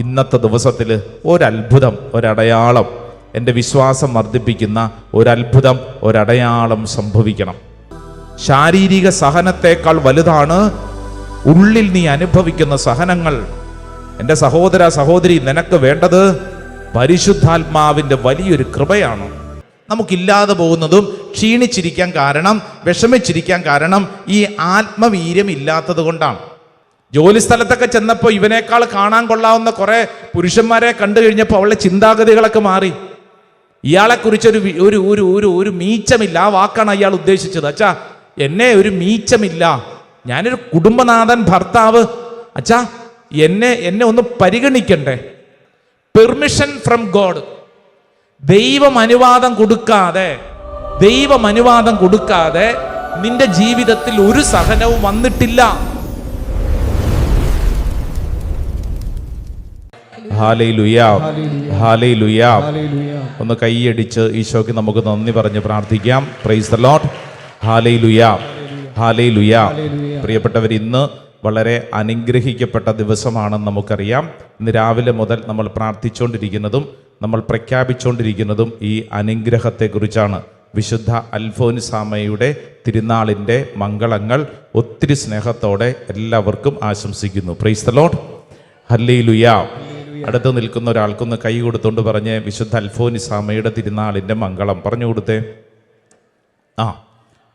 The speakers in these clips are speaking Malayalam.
ഇന്നത്തെ ദിവസത്തിൽ ഒരത്ഭുതം, ഒരടയാളം, എൻ്റെ വിശ്വാസം വർദ്ധിപ്പിക്കുന്ന ഒരത്ഭുതം, ഒരടയാളം സംഭവിക്കണം. ശാരീരിക സഹനത്തേക്കാൾ വലുതാണ് ഉള്ളിൽ നീ അനുഭവിക്കുന്ന സഹനങ്ങൾ. എൻ്റെ സഹോദര സഹോദരി, നിനക്ക് വേണ്ടത് പരിശുദ്ധാത്മാവിൻ്റെ വലിയൊരു കൃപയാണ്. നമുക്കില്ലാതെ പോകുന്നതും ക്ഷീണിച്ചിരിക്കാൻ കാരണം, വിഷമിച്ചിരിക്കാൻ കാരണം ഈ ആത്മവീര്യം ഇല്ലാത്തത് കൊണ്ടാണ്. ജോലി സ്ഥലത്തൊക്കെ ചെന്നപ്പോൾ ഇവനേക്കാൾ കാണാൻ കൊള്ളാവുന്ന കുറെ പുരുഷന്മാരെ കണ്ടു കഴിഞ്ഞപ്പോൾ അവളുടെ ചിന്താഗതികളൊക്കെ മാറി. ഇയാളെക്കുറിച്ചൊരു ഒരു ഒരു ഒരു ഒരു മീച്ചമില്ല. ആ വാക്കാണ് അയാൾ ഉദ്ദേശിച്ചത്. അച്ഛാ, എന്നെ ഒരു മീച്ചമില്ല, ഞാനൊരു കുടുംബനാഥൻ, ഭർത്താവ്. അച്ഛാ, എന്നെ ഒന്ന് പരിഗണിക്കണ്ടേ? Permission from God. ദൈവം അനുവാദം കൊടുക്കാതെ നിന്റെ ജീവിതത്തിൽ ഒരു സഹനവും വന്നിട്ടില്ല. ഹല്ലേലൂയാ, ഹല്ലേലൂയാ. ഒന്ന് കൈയടിച്ച് ഈശോയ്ക്ക് നമുക്ക് നന്ദി പറഞ്ഞ് പ്രാർത്ഥിക്കാം. Praise the Lord. Hallelujah, hallelujah. പ്രിയപ്പെട്ടവർ, ഇന്ന് വളരെ അനുഗ്രഹിക്കപ്പെട്ട ദിവസമാണെന്ന് നമുക്കറിയാം. ഇന്ന് രാവിലെ മുതൽ നമ്മൾ പ്രാർത്ഥിച്ചുകൊണ്ടിരിക്കുന്നതും നമ്മൾ പ്രഖ്യാപിച്ചുകൊണ്ടിരിക്കുന്നതും ഈ അനുഗ്രഹത്തെക്കുറിച്ചാണ്. വിശുദ്ധ അൽഫോൻസാമയുടെ തിരുനാളിൻ്റെ മംഗളങ്ങൾ ഒത്തിരി സ്നേഹത്തോടെ എല്ലാവർക്കും ആശംസിക്കുന്നു. Praise the Lord. ഹല്ലേലൂയാ. അടുത്ത് നിൽക്കുന്ന ഒരാൾക്കൊന്ന് കൈ കൊടുത്തുകൊണ്ട് പറഞ്ഞ് വിശുദ്ധ അൽഫോൻസാമയുടെ തിരുനാളിൻ്റെ മംഗളം പറഞ്ഞു കൊടുത്തേ.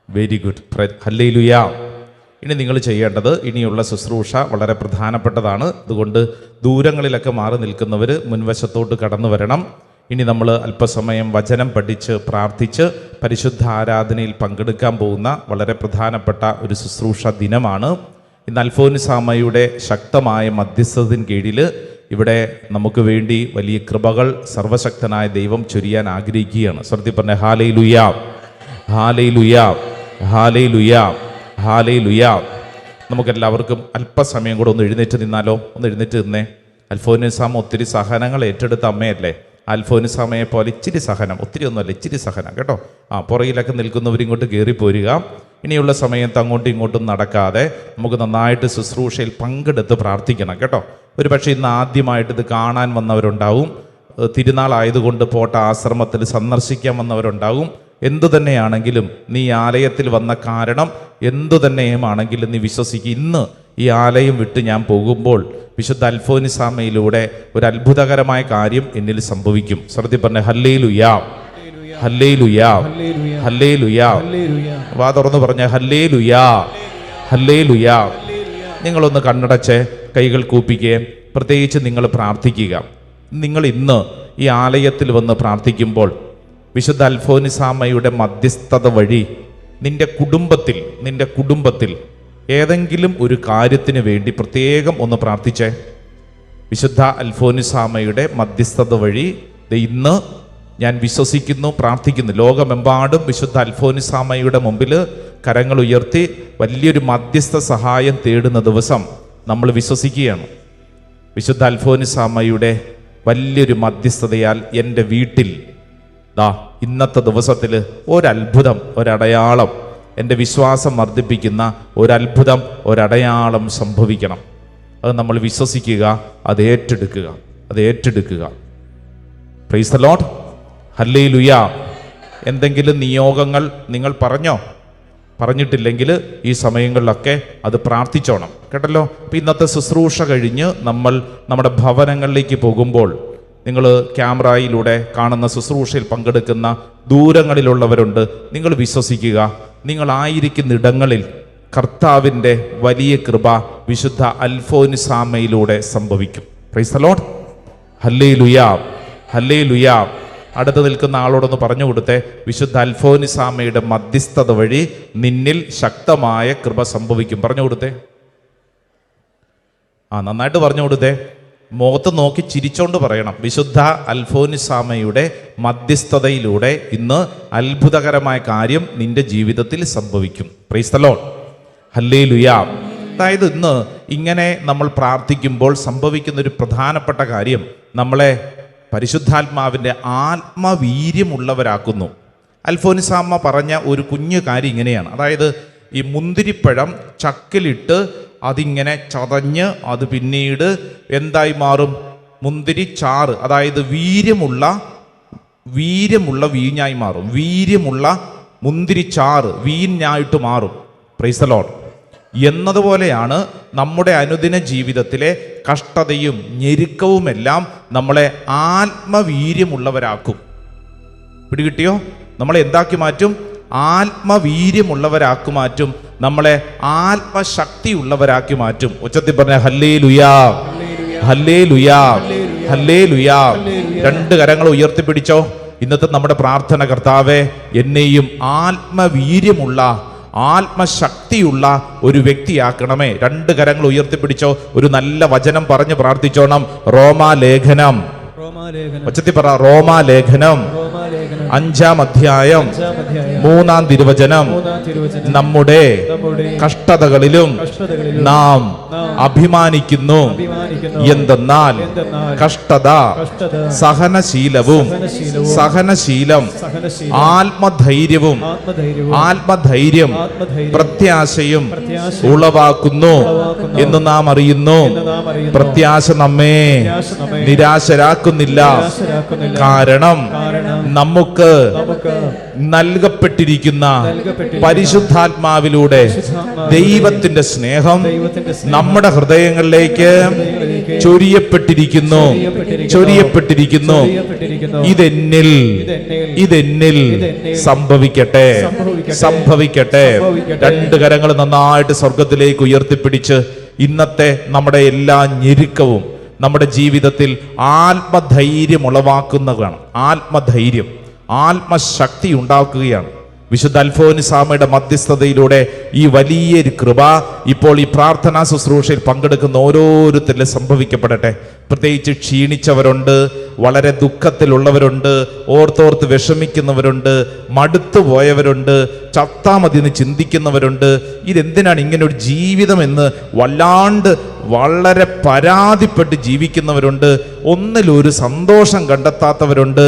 Very good. ഹല്ലേലൂയാ. ഇനി നിങ്ങൾ ചെയ്യേണ്ടത്, ഇനിയുള്ള ശുശ്രൂഷ വളരെ പ്രധാനപ്പെട്ടതാണ്. അതുകൊണ്ട് ദൂരങ്ങളിലൊക്കെ മാറി നിൽക്കുന്നവർ മുൻവശത്തോട്ട് കടന്നു വരണം. ഇനി നമ്മൾ അല്പസമയം വചനം പഠിച്ച് പ്രാർത്ഥിച്ച് പരിശുദ്ധ ആരാധനയിൽ പങ്കെടുക്കാൻ പോകുന്ന വളരെ പ്രധാനപ്പെട്ട ഒരു ശുശ്രൂഷ ദിനമാണ്. ഇന്ന് അൽഫോൻസാമയുടെ ശക്തമായ മധ്യസ്ഥതയ്ക്ക് കീഴിൽ ഇവിടെ നമുക്ക് വേണ്ടി വലിയ കൃപകൾ സർവശക്തനായ ദൈവം ചൊരിയാൻ ആഗ്രഹിക്കുകയാണ്. സ്വർത്തി പറഞ്ഞ ഹല്ലേലൂയാ, ഹല്ലേലൂയാ, ഹല്ലേലൂയാ, ഹല്ലേലൂയാ. നമുക്കെല്ലാവർക്കും അല്പസമയം കൂടെ ഒന്ന് എഴുന്നേറ്റ് നിന്നാലോ? ഒന്ന് എഴുന്നേറ്റ് നിന്നേ. അൽഫോൻസാമ ഒത്തിരി സഹനങ്ങൾ ഏറ്റെടുത്ത അമ്മയല്ലേ? അൽഫോൻസാമയെ പോലെ ഇച്ചിരി സഹനം, ഒത്തിരി ഒന്നുമല്ല, ഇച്ചിരി സഹനം കേട്ടോ. പുറകിലൊക്കെ നിൽക്കുന്നവരിങ്ങോട്ട് കയറി പോരുക. ഇനിയുള്ള സമയത്ത് അങ്ങോട്ടും ഇങ്ങോട്ടും നടക്കാതെ നമുക്ക് നന്നായിട്ട് ശുശ്രൂഷയിൽ പങ്കെടുത്ത് പ്രാർത്ഥിക്കണം കേട്ടോ. ഒരു പക്ഷേ ഇന്ന് ആദ്യമായിട്ട് ഇത് കാണാൻ വന്നവരുണ്ടാവും, തിരുനാളായതുകൊണ്ട് പോട്ട ആശ്രമത്തിൽ സന്ദർശിക്കാൻ വന്നവരുണ്ടാവും. എന്തു തന്നെയാണെങ്കിലും നീ ആലയത്തിൽ വന്ന കാരണം എന്തു തന്നെയുമാണെങ്കിലും നീ വിശ്വസിക്കുക, ഇന്ന് ഈ ആലയം വിട്ട് ഞാൻ പോകുമ്പോൾ വിശുദ്ധ അൽഫോൻസാമയിലൂടെ ഒരു അത്ഭുതകരമായ കാര്യം എന്നിൽ സംഭവിക്കും. ശ്രദ്ധി പറഞ്ഞ ഹല്ലേലൂയാ, ഹല്ലേലൂയാ, ഹല്ലേലൂയാ. വാ തുറന്ന് പറഞ്ഞ ഹല്ലേലൂയാ, ഹല്ലേലൂയാ. നിങ്ങളൊന്ന് കണ്ണടച്ച് കൈകൾ കൂപ്പിക്കുക. പ്രത്യേകിച്ച് നിങ്ങൾ പ്രാർത്ഥിക്കുക. നിങ്ങൾ ഇന്ന് ഈ ആലയത്തിൽ വന്ന് പ്രാർത്ഥിക്കുമ്പോൾ വിശുദ്ധ അൽഫോൻസാമയുടെ മധ്യസ്ഥത വഴി നിന്റെ കുടുംബത്തിൽ ഏതെങ്കിലും ഒരു കാര്യത്തിന് വേണ്ടി പ്രത്യേകം ഒന്ന് പ്രാർത്ഥിച്ചേ. വിശുദ്ധ അൽഫോൻസാമയുടെ മധ്യസ്ഥത വഴി ഇന്ന് ഞാൻ വിശ്വസിക്കുന്നു, പ്രാർത്ഥിക്കുന്നു, ലോകമെമ്പാടും വിശുദ്ധ അൽഫോൻസാമയുടെ മുമ്പിൽ കരങ്ങൾ ഉയർത്തി വലിയൊരു മധ്യസ്ഥ സഹായം തേടുന്ന ദിവസം നമ്മൾ വിശ്വസിക്കുകയാണ്. വിശുദ്ധ അൽഫോൻസാമയുടെ വലിയൊരു മധ്യസ്ഥതയാൽ എൻ്റെ വീട്ടിൽ ഇന്നത്തെ ദിവസത്തിൽ ഒരത്ഭുതം, ഒരടയാളം, എൻ്റെ വിശ്വാസം വർദ്ധിപ്പിക്കുന്ന ഒരത്ഭുതം, ഒരടയാളം സംഭവിക്കണം. അത് നമ്മൾ വിശ്വസിക്കുക, അത് ഏറ്റെടുക്കുക. Praise the Lord. ഹല്ലേലൂയാ. എന്തെങ്കിലും നിയോഗങ്ങൾ നിങ്ങൾ പറഞ്ഞിട്ടില്ലെങ്കിൽ ഈ സമയങ്ങളിലൊക്കെ അത് പ്രാർത്ഥിച്ചോണം കേട്ടല്ലോ. അപ്പം ഇന്നത്തെ ശുശ്രൂഷ കഴിഞ്ഞ് നമ്മൾ നമ്മുടെ ഭവനങ്ങളിലേക്ക് പോകുമ്പോൾ നിങ്ങൾ ക്യാമറയിലൂടെ കാണുന്ന ശുശ്രൂഷയിൽ പങ്കെടുക്കുന്ന ദൂരങ്ങളിലുള്ളവരുണ്ട്. നിങ്ങൾ വിശ്വസിക്കുക, നിങ്ങളായിരിക്കുന്ന ഇടങ്ങളിൽ കർത്താവിൻ്റെ വലിയ കൃപ വിശുദ്ധ അൽഫോൻസാമയിലൂടെ സംഭവിക്കും. Praise the Lord. Hallelujah, hallelujah. അടുത്ത് നിൽക്കുന്ന ആളോടൊന്ന് പറഞ്ഞു കൊടുത്തേ, വിശുദ്ധ അൽഫോൻസാമയുടെ മധ്യസ്ഥത വഴി നിന്നിൽ ശക്തമായ കൃപ സംഭവിക്കും. പറഞ്ഞു കൊടുത്തേ. നന്നായിട്ട് പറഞ്ഞു കൊടുത്തേ. മുഖത്ത് നോക്കി ചിരിച്ചോണ്ട് പറയണം. വിശുദ്ധ അൽഫോൻസാമയുടെ മധ്യസ്ഥതയിലൂടെ ഇന്ന് അത്ഭുതകരമായ കാര്യം നിന്റെ ജീവിതത്തിൽ സംഭവിക്കും. Praise the Lord. ഹല്ലേലൂയാ. അതായത് ഇന്ന് ഇങ്ങനെ നമ്മൾ പ്രാർത്ഥിക്കുമ്പോൾ സംഭവിക്കുന്ന ഒരു പ്രധാനപ്പെട്ട കാര്യം, നമ്മളെ പരിശുദ്ധാത്മാവിൻ്റെ ആത്മവീര്യമുള്ളവരാക്കുന്നു. അൽഫോൻസാമ പറഞ്ഞ ഒരു കുഞ്ഞു കാര്യം ഇങ്ങനെയാണ്. അതായത് ഈ മുന്തിരിപ്പഴം ചക്കിലിട്ട് അതിങ്ങനെ ചതഞ്ഞ് അത് പിന്നീട് എന്തായി മാറും? മുന്തിരി ചാറ്, അതായത് വീര്യമുള്ള വീഞ്ഞായി മാറും. വീര്യമുള്ള മുന്തിരി ചാറ് വീഞ്ഞായിട്ട് മാറും. Price the Lord. എന്നതുപോലെയാണ് നമ്മുടെ അനുദിന ജീവിതത്തിലെ കഷ്ടതയും ഞെരുക്കവുമെല്ലാം നമ്മളെ ആത്മവീര്യമുള്ളവരാക്കും. പിടികിട്ടിയോ? നമ്മളെ എന്താക്കി മാറ്റും? ആത്മവീര്യമുള്ളവരാക്കി മാറ്റും. നമ്മളെ ആത്മശക്തി ഉള്ളവരാക്കി മാറ്റും. ഉച്ചത്തിൽ പറഞ്ഞ ഹല്ലേലൂയാ, ഹല്ലേലൂയാ, ഹല്ലേലൂയാ. രണ്ട് കരങ്ങൾ ഉയർത്തിപ്പിടിച്ചോ. ഇന്നത്തെ നമ്മുടെ പ്രാർത്ഥന, കർത്താവേ എന്നെയും ആത്മവീര്യമുള്ള ആത്മശക്തിയുള്ള ഒരു വ്യക്തിയാക്കണമേ. രണ്ട് കരങ്ങൾ ഉയർത്തിപ്പിടിച്ചോ. ഒരു നല്ല വചനം പറഞ്ഞ് പ്രാർത്ഥിച്ചോണം. റോമാലേഖനം, ഉച്ചത്തിൽ പറ, റോമാലേഖനം 5-ാം അധ്യായം 3-ാം തിരുവചനം, നമ്മുടെ കഷ്ടതകളിലും നാം അഭിമാനിക്കുന്നു, എന്തെന്നാൽ കഷ്ടത സഹനശീലവും, സഹനശീലം ആത്മധൈര്യവും, ആത്മധൈര്യം പ്രത്യാശയും ഉളവാക്കുന്നു എന്ന് നാം അറിയുന്നു. പ്രത്യാശ നമ്മെ നിരാശരാക്കുന്നില്ല. കാരണം നമുക്ക് നൽകപ്പെട്ടിരിക്കുന്ന പരിശുദ്ധാത്മാവിലൂടെ ദൈവത്തിന്റെ സ്നേഹം നമ്മുടെ ഹൃദയങ്ങളിലേക്ക് ചൊരിയപ്പെട്ടിരിക്കുന്നു. ഇതെന്നിൽ സംഭവിക്കട്ടെ. രണ്ട് കരങ്ങൾ നന്നായിട്ട് സ്വർഗത്തിലേക്ക് ഉയർത്തിപ്പിടിച്ച് ഇന്നത്തെ നമ്മുടെ എല്ലാ ഞെരുക്കവും നമ്മുടെ ജീവിതത്തിൽ ആത്മധൈര്യം ഉളവാക്കുന്നതാണ്. ആത്മധൈര്യം, ആത്മശക്തി ഉണ്ടാക്കുകയാണ്. വിശുദ്ധ അൽഫോൻസാമയുടെ മധ്യസ്ഥതയിലൂടെ ഈ വലിയൊരു കൃപ ഇപ്പോൾ ഈ പ്രാർത്ഥനാ ശുശ്രൂഷയിൽ പങ്കെടുക്കുന്ന ഓരോരുത്തരിലും സംഭവിക്കപ്പെടട്ടെ. പ്രത്യേകിച്ച് ക്ഷീണിച്ചവരുണ്ട്, വളരെ ദുഃഖത്തിലുള്ളവരുണ്ട്, ഓർത്തോർത്ത് വിഷമിക്കുന്നവരുണ്ട്, മടുത്തു പോയവരുണ്ട്, ചത്താമതിന്ന് ചിന്തിക്കുന്നവരുണ്ട്. ഇതെന്തിനാണ് ഇങ്ങനെ ഒരു ജീവിതം എന്ന് വല്ലാണ്ട് വളരെ പരാതിപ്പെട്ട് ജീവിക്കുന്നവരുണ്ട്. ഒന്നിലൊരു സന്തോഷം കണ്ടെത്താത്തവരുണ്ട്.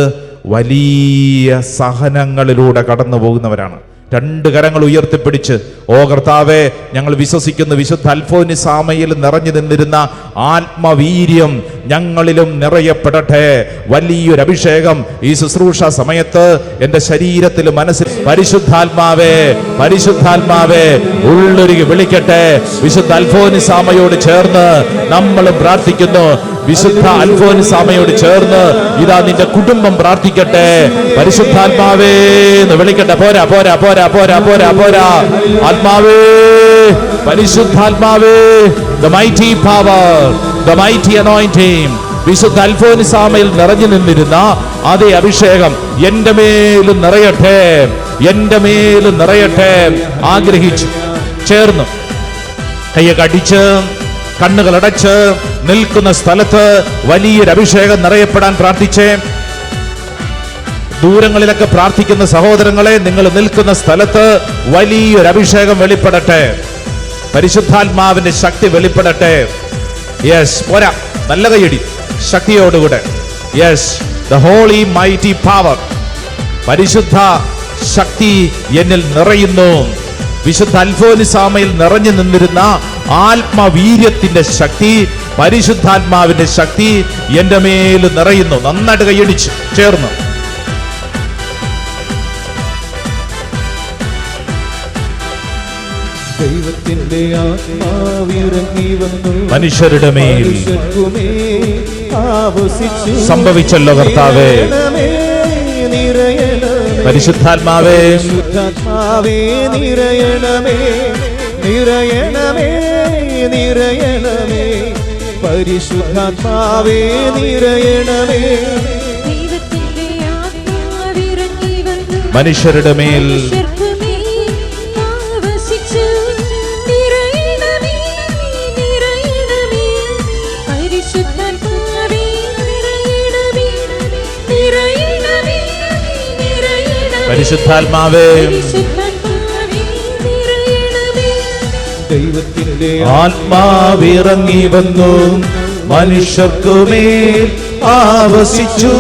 വലിയ സഹനങ്ങളിലൂടെ കടന്നു പോകുന്നവരാണ്. രണ്ട് കരങ്ങൾ ഉയർത്തിപ്പിടിച്ച്, ഓ കർത്താവേ, ഞങ്ങൾ വിശ്വസിക്കുന്ന വിശുദ്ധ അൽഫോൻസാമയിൽ നിറഞ്ഞു നിന്നിരുന്ന ആത്മവീര്യം ഞങ്ങളിലും നിറയപ്പെടട്ടെ. വലിയൊരു അഭിഷേകം ഈ ശുശ്രൂഷ സമയത്ത് എൻ്റെ ശരീരത്തിലും മനസ്സിൽ പരിശുദ്ധാത്മാവേ, പരിശുദ്ധാത്മാവേ ഉള്ളൊരുകി വിളിക്കട്ടെ. വിശുദ്ധ അൽഫോൻസാമയോട് ചേർന്ന് നമ്മൾ പ്രാർത്ഥിക്കുന്നു. വിശുദ്ധ അൽഫോൻസാമയോട് ചേർന്ന് ഇതാ നിന്റെ കുടുംബം പ്രാർത്ഥിക്കട്ടെ. പരിശുദ്ധാത്മാവേ എന്ന് വിളിക്കട്ടെ. പോരാ പോരാ പോരാ പോരാ പോരാ പോരാ. ആത്മാവേ, പരിശുദ്ധാത്മാവേ, the mighty power, the mighty anointing. വിശുദ്ധ അൽഫോൻസാമയിൽ നിറഞ്ഞു നിന്നിരുന്ന അതേ അഭിഷേകം എന്റെ മേലും നിറയട്ടെ, എന്റെ മേലും നിറയട്ടെ. ആഗ്രഹിച്ചു ചേർന്ന് കയ്യൊക്കെ അടിച്ച് കണ്ണുകളടച്ച് നിൽക്കുന്ന സ്ഥലത്ത് വലിയൊരു അഭിഷേകം നിറയപ്പെടാൻ പ്രാർത്ഥിച്ചേ. ദൂരങ്ങളിലൊക്കെ പ്രാർത്ഥിക്കുന്ന സഹോദരങ്ങളെ, നിങ്ങൾ നിൽക്കുന്ന സ്ഥലത്ത് വലിയൊരു അഭിഷേകം വെളിപ്പെടട്ടെ. പരിശുദ്ധാത്മാവിന്റെ ശക്തി വെളിപ്പെടട്ടെ. യെസ്, പോരാ, നല്ല കൈയടി, ശക്തിയോടുകൂടെ. Yes, the holy mighty power, പരിശുദ്ധ ശക്തി എന്നിൽ നിറയുന്നു. വിശുദ്ധ അൽഫോൻസാമയിൽ നിറഞ്ഞു നിന്നിരുന്ന ആത്മവീര്യത്തിന്റെ ശക്തി, പരിശുദ്ധാത്മാവിന്റെ ശക്തി എന്റെ മേൽ നിറയുന്നു. നന്നായിട്ട് കൈയടിച്ച് ചേർന്ന് ദൈവത്തിന്റെ ആത്മാവിറങ്ങി വന്നു മനുഷ്യരുടെ മേൽ സംഭവിച്ചല്ലോ കർത്താവേ. പരിശുദ്ധാത്മാവേ, പരിശുദ്ധാത്മാവേ നിറയണമേ, നിറയണമേ, നിറയണമേ. പരിശുദ്ധാത്മാവേ നിറയണമേ. ദൈവത്തിന്റെ ആത്മാവിറങ്ങി വന്നു മനുഷ്യരുടെ മേൽ ആവസിച്ചു. നിറയണമേ, നിറയണമേ. പരിശുദ്ധാത്മാവേ നിറയണമേ, നിറയണമേ, നിറയണമേ. പരിശുദ്ധാത്മാവേ, ദൈവത്തിന്റെ ആത്മാവിറങ്ങി വന്നു മനുഷ്യർക്കുമേൽ ആവസിച്ചു.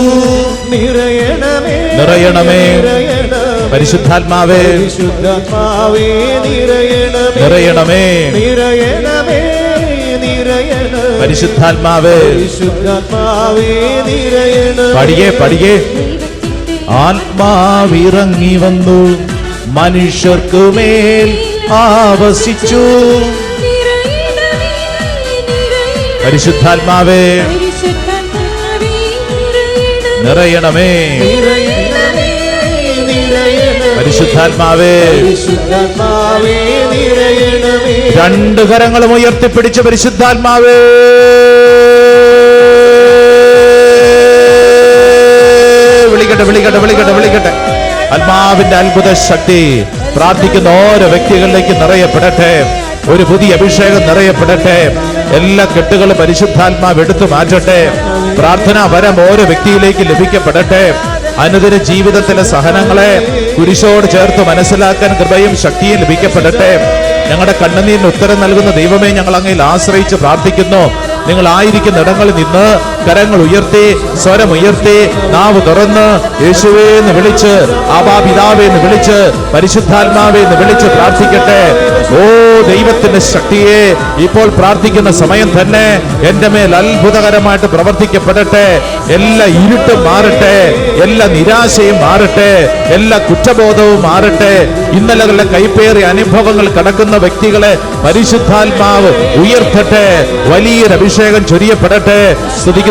നിറയണമേ, നിറയണമേ. പരിശുദ്ധാത്മാവേ, പരിശുദ്ധാത്മാവേ നിറയണമേ, നിറയണമേ, നിറയണമേ, പരിശുദ്ധാത്മാവേ പരിശുദ്ധാത്മാവേ നിറയണമേ പഠികേ ദൈവത്തിന്റെ ആത്മാവിറങ്ങി വന്നു മനുഷ്യർക്കുമേൽ ആവസിച്ചു. നിറയണമേ നിറയണമേ പരിശുദ്ധാത്മാവേ പരിശുദ്ധാത്മാവേ നിറയണമേ. നിറയണമേ നിറയണമേ നിറയണമേ പരിശുദ്ധാത്മാവേ പരിശുദ്ധാത്മാവേ നിറയണമേ രണ്ട് കരങ്ങളും ഉയർത്തിപ്പിടിച്ച് പരിശുദ്ധാത്മാവേ വിളിക്കട്ടെ. ആത്മാവിന്റെ അത്ഭുത ശക്തി പ്രാർത്ഥിക്കുന്ന ഓരോ വ്യക്തികളിലേക്ക് നിറയപ്പെടട്ടെ. ഒരു പുതിയ അഭിഷേകം നിറയപ്പെടട്ടെ. എല്ലാ കെട്ടുകളും പരിശുദ്ധാത്മാവ് എടുത്തു മാറ്റട്ടെ. പ്രാർത്ഥനാ വരം ഓരോ വ്യക്തിയിലേക്ക് ലഭിക്കപ്പെടട്ടെ. അനുദിന ജീവിതത്തിലെ സഹനങ്ങളെ കുരിശോട് ചേർത്ത് മനസ്സിലാക്കാൻ കൃപയും ശക്തിയും ലഭിക്കപ്പെടട്ടെ. ഞങ്ങളുടെ കണ്ണുനീരിന് ഉത്തരം നൽകുന്ന ദൈവമേ, ഞങ്ങൾ അങ്ങയിൽ ആശ്രയിച്ച് പ്രാർത്ഥിക്കുന്നു. നിങ്ങൾ ആയിരിക്കുന്ന ഇടങ്ങളിൽ നിന്ന് കരങ്ങൾ ഉയർത്തി, സ്വരമുയർത്തി, നാവ് തുറന്ന് യേശുവേ എന്ന് വിളിച്ച്, ആബാ പിതാവേ എന്ന് വിളിച്ച്, പരിശുദ്ധാത്മാവേ എന്ന് വിളിച്ച് പ്രാർത്ഥിക്കട്ടെ. ഓ ദൈവത്തിന്റെ ശക്തിയെ ഇപ്പോൾ പ്രാർത്ഥിക്കുന്ന സമയം തന്നെ എന്റെ മേൽ അത്ഭുതകരമായിട്ട് പ്രവർത്തിക്കപ്പെടട്ടെ. എല്ലാ ഇരുട്ടും മാറട്ടെ, എല്ലാ നിരാശയും മാറട്ടെ, എല്ലാ കുറ്റബോധവും മാറട്ടെ. ഇന്നലകളുടെ കൈപ്പേറിയ അനുഭവങ്ങൾ കടക്കുന്ന വ്യക്തികളെ പരിശുദ്ധാത്മാവ് ഉയർത്തട്ടെ. വലിയൊരു അഭിഷേകം ചൊരിയപ്പെടട്ടെ. സ്തുതിക്കുന്നു.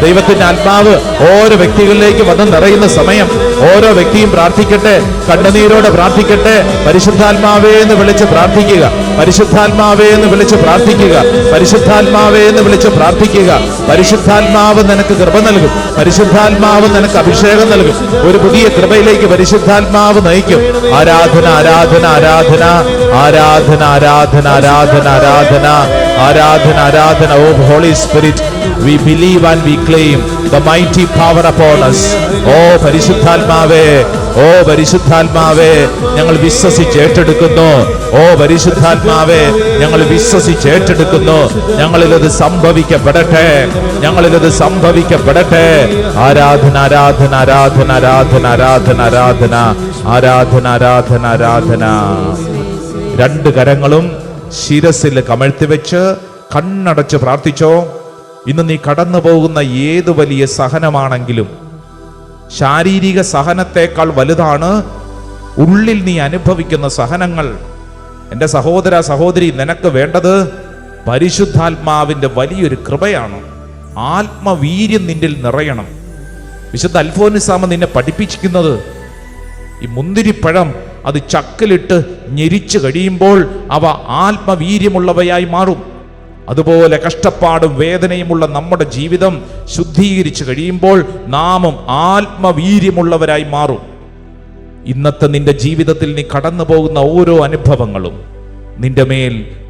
ദൈവത്തിന്റെ ആത്മാവ് ഓരോ വ്യക്തികളിലേക്ക് വന്ന് നിറയുന്ന സമയം ഓരോ വ്യക്തിയും പ്രാർത്ഥിക്കട്ടെ. കണ്ണുനീരോടെ പ്രാർത്ഥിക്കട്ടെ. പരിശുദ്ധാത്മാവേ എന്ന് വിളിച്ച് പ്രാർത്ഥിക്കുക. പരിശുദ്ധാത്മാവേ എന്ന് വിളിച്ച് പ്രാർത്ഥിക്കുക. പരിശുദ്ധാത്മാവേ എന്ന് വിളിച്ച് പ്രാർത്ഥിക്കുക. പരിശുദ്ധാത്മാവ് നിനക്ക് കൃപ നൽകും. പരിശുദ്ധാത്മാവ് നിനക്ക് അഭിഷേകം നൽകും. ഒരു പുതിയ കൃപയിലേക്ക് പരിശുദ്ധാത്മാവ് നയിക്കും. ആരാധന ആരാധന ആരാധന ആരാധന ആരാധന ആരാധന ആരാധന ആരാധന ആരാധന. Oh Holy Spirit, we believe and we claim the mighty power upon us. ഓ പരിശുദ്ധാത്മാവേ, ഓ പരിശുദ്ധാത്മാവേ, ഞങ്ങൾ വിശ്വസിച്ച് ഏറ്റെടുക്കുന്നു. ഓ പരിശുദ്ധാത്മാവേ, ഞങ്ങൾ വിശ്വസിച്ച് ഏറ്റെടുക്കുന്നു. ഞങ്ങളിലത് സംഭവിക്കപ്പെടട്ടെ, ഞങ്ങളിലത് സംഭവിക്കപ്പെടട്ടെ. ആരാധന ആരാധന ആരാധന ആരാധന ആരാധന ആരാധന ആരാധന ആരാധന ആരാധന. രണ്ട് കരങ്ങളും ശിരസിൽ കമഴ്ത്തി വെച്ച് കണ്ണടച്ച് പ്രാർത്ഥിച്ചോ. ഇന്ന് നീ കടന്നു പോകുന്ന ഏത് വലിയ സഹനമാണെങ്കിലും ശാരീരിക സഹനത്തെക്കാൾ വലുതാണ് ഉള്ളിൽ നീ അനുഭവിക്കുന്ന സഹനങ്ങൾ. എൻ്റെ സഹോദര സഹോദരി, നിനക്ക് വേണ്ടത് പരിശുദ്ധാത്മാവിൻ്റെ വലിയൊരു കൃപയാണ്. ആത്മവീര്യം നിന്നിൽ നിറയണം. വിശുദ്ധ അൽഫോൻസാമ നിന്നെ പഠിപ്പിച്ചിരിക്കുന്നത് ഈ മുന്തിരിപ്പഴം അത് ചക്കിലിട്ട് ഞെരിച്ചു കഴിയുമ്പോൾ അവ ആത്മവീര്യമുള്ളവയായി മാറും. അതുപോലെ കഷ്ടപ്പാടും വേദനയുമുള്ള നമ്മുടെ ജീവിതം ശുദ്ധീകരിച്ചു കഴിയുമ്പോൾ നാമും ആത്മവീര്യമുള്ളവരായി മാറും. ഇന്നത്തെ നിന്റെ ജീവിതത്തിൽ നീ കടന്നു പോകുന്ന ഓരോ അനുഭവങ്ങളും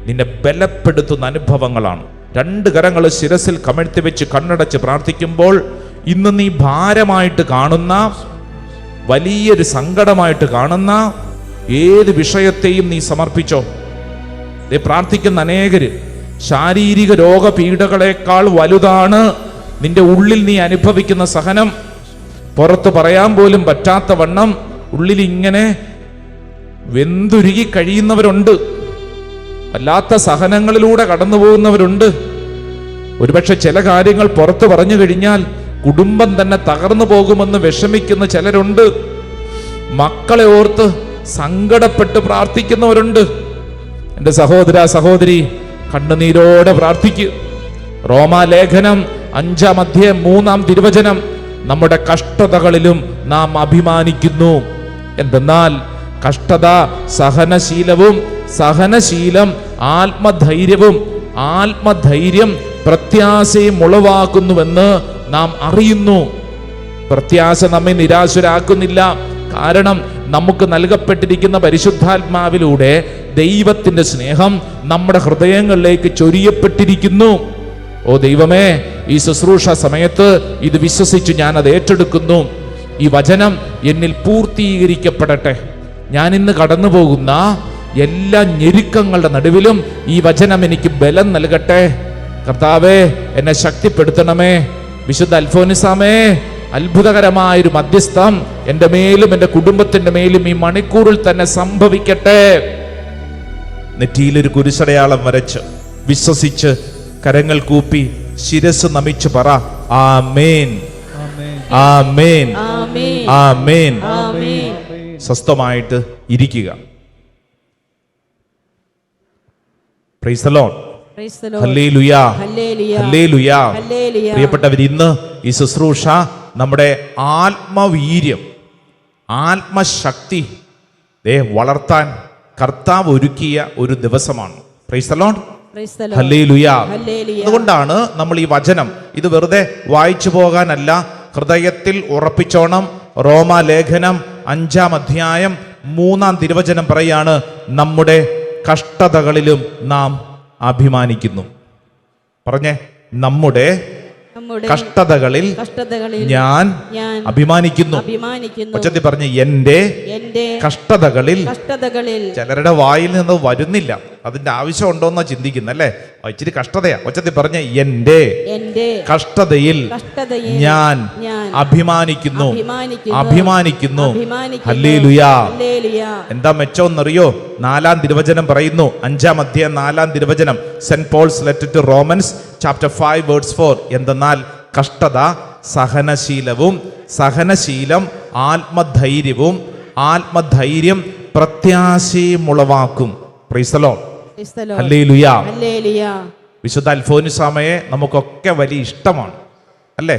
നിന്നെ ബലപ്പെടുത്തുന്ന അനുഭവങ്ങളാണ്. രണ്ട് കരങ്ങൾ ശിരസിൽ കമഴ്ത്തി വെച്ച് കണ്ണടച്ച് പ്രാർത്ഥിക്കുമ്പോൾ ഇന്ന് നീ ഭാരമായിട്ട് കാണുന്ന, വലിയൊരു സങ്കടമായിട്ട് കാണുന്ന ഏത് വിഷയത്തെയും നീ സമർപ്പിച്ചോ. പ്രാർത്ഥിക്കുന്ന അനേകര് ശാരീരിക രോഗപീഠകളെക്കാൾ വലുതാണ് നിന്റെ ഉള്ളിൽ നീ അനുഭവിക്കുന്ന സഹനം. പുറത്ത് പറയാൻ പോലും പറ്റാത്ത വണ്ണം ഉള്ളിൽ ഇങ്ങനെ വെന്തുരുകി കഴിയുന്നവരുണ്ട്. വല്ലാത്ത സഹനങ്ങളിലൂടെ കടന്നു പോകുന്നവരുണ്ട്. ഒരുപക്ഷെ ചില കാര്യങ്ങൾ പുറത്ത് പറഞ്ഞു കഴിഞ്ഞാൽ കുടുംബം തന്നെ തകർന്നു പോകുമെന്ന് വിഷമിക്കുന്ന ചിലരുണ്ട്. മക്കളെ ഓർത്ത് സങ്കടപ്പെട്ട് പ്രാർത്ഥിക്കുന്നവരുണ്ട്. എൻ്റെ സഹോദര സഹോദരി, കണ്ണുനീരോടെ പ്രാർത്ഥിക്കൂ. റോമാലേഖനം 5:3 നമ്മുടെ കഷ്ടതകളിലും നാം അഭിമാനിക്കുന്നു. എന്തെന്നാൽ കഷ്ടത സഹനശീലവും, സഹനശീലം ആത്മധൈര്യവും, ആത്മധൈര്യം പ്രത്യാശയും ഉളവാക്കുന്നുവെന്ന് നാം അറിയുന്നു. പ്രത്യാശ നമ്മെ നിരാശരാക്കുന്നില്ല. കാരണം നമുക്ക് നൽകപ്പെട്ടിരിക്കുന്ന പരിശുദ്ധാത്മാവിലൂടെ ദൈവത്തിന്റെ സ്നേഹം നമ്മുടെ ഹൃദയങ്ങളിലേക്ക് ചൊരിയപ്പെട്ടിരിക്കുന്നു. ഓ ദൈവമേ, ഈ ശുശ്രൂഷ സമയത്ത് ഇത് വിശ്വസിച്ച് ഞാൻ അത് ഏറ്റെടുക്കുന്നു. ഈ വചനം എന്നിൽ പൂർത്തീകരിക്കപ്പെടട്ടെ. ഞാൻ ഇന്ന് കടന്നു പോകുന്ന എല്ലാ ഞെരുക്കങ്ങളുടെ നടുവിലും ഈ വചനം എനിക്ക് ബലം നൽകട്ടെ. കർത്താവേ, എന്നെ ശക്തിപ്പെടുത്തണമേ. വിശുദ്ധ അൽഫോൻസാമേ, അത്ഭുതകരമായൊരു മധ്യസ്ഥം എൻ്റെ മേലും എൻ്റെ കുടുംബത്തിൻ്റെ മേലും ഈ മണിക്കൂറിൽ തന്നെ സംഭവിക്കട്ടെ. നെറ്റിയിലൊരു കുരിശടയാളം വരച്ച് വിശ്വസിച്ച് കരങ്ങൾ കൂപ്പി ശിരസ് നമിച്ച് പറ ആമേൻ, ആമേൻ, ആമേൻ, ആമേൻ. ആമേൻ. സ്വസ്ഥമായിട്ട് ഇരിക്കുക. Price the Lord. Praise the Lord. Hallelujah, hallelujah, hallelujah. Hallelujah. പ്രിയപ്പെട്ടവർ, ഇന്ന് ഈ ശുശ്രൂഷ നമ്മുടെ ആത്മവീര്യം, ആത്മശക്തി വളർത്താൻ കർത്താവ് ഒരുക്കിയ ഒരു ദിവസമാണ്. Price the Lord. Praise the Lord. Hallelujah. Hallelujah. അതുകൊണ്ടാണ് നമ്മൾ ഈ വചനം ഇത് വെറുതെ വായിച്ചു പോകാനല്ല, ഹൃദയത്തിൽ ഉറപ്പിച്ചോണം. റോമാലേഖനം 5-ാം അധ്യായം 3-ാം തിരുവചനം പറയാണ്, നമ്മുടെ കഷ്ടതകളിലും നാം അഭിമാനിക്കുന്നു. പറഞ്ഞേ, നമ്മുടെ കഷ്ടതകളിൽ ഞാൻ അഭിമാനിക്കുന്നു. ഉച്ചത്തിൽ പറഞ്ഞ് എന്റെ കഷ്ടതകളിൽ. ചിലരുടെ വായിൽ നിന്ന് വരുന്നില്ല, അതിന്റെ ആവശ്യം ഉണ്ടോന്നാ ചിന്തിക്കുന്നത് അല്ലേ? ഇച്ചിരി കഷ്ടതയാ. ഉച്ചത്തിൽ പറഞ്ഞ് എന്റെ കഷ്ടതയിൽ ഞാൻ അഭിമാനിക്കുന്നു, അഭിമാനിക്കുന്നു. ഹല്ലേലൂയ. എന്താ മെച്ചമെന്നറിയോ? 4-ാം തിരുവചനം പറയുന്നു, 5-ാം അധ്യായം 4-ാം തിരുവചനം, Saint Paul's letter to Romans chapter 5 verse 4. എന്തെന്നാൽ കഷ്ടത സഹനശീലവും, സഹനശീലം ആത്മധൈര്യവും, ആത്മധൈര്യം പ്രത്യാശയും ഉളവാക്കും. Praise the Lord. ഹല്ലേലൂയ. വിശുദ്ധ അൽഫോൻസാമയെ നമുക്കൊക്കെ വലിയ ഇഷ്ടമാണ് അല്ലേ?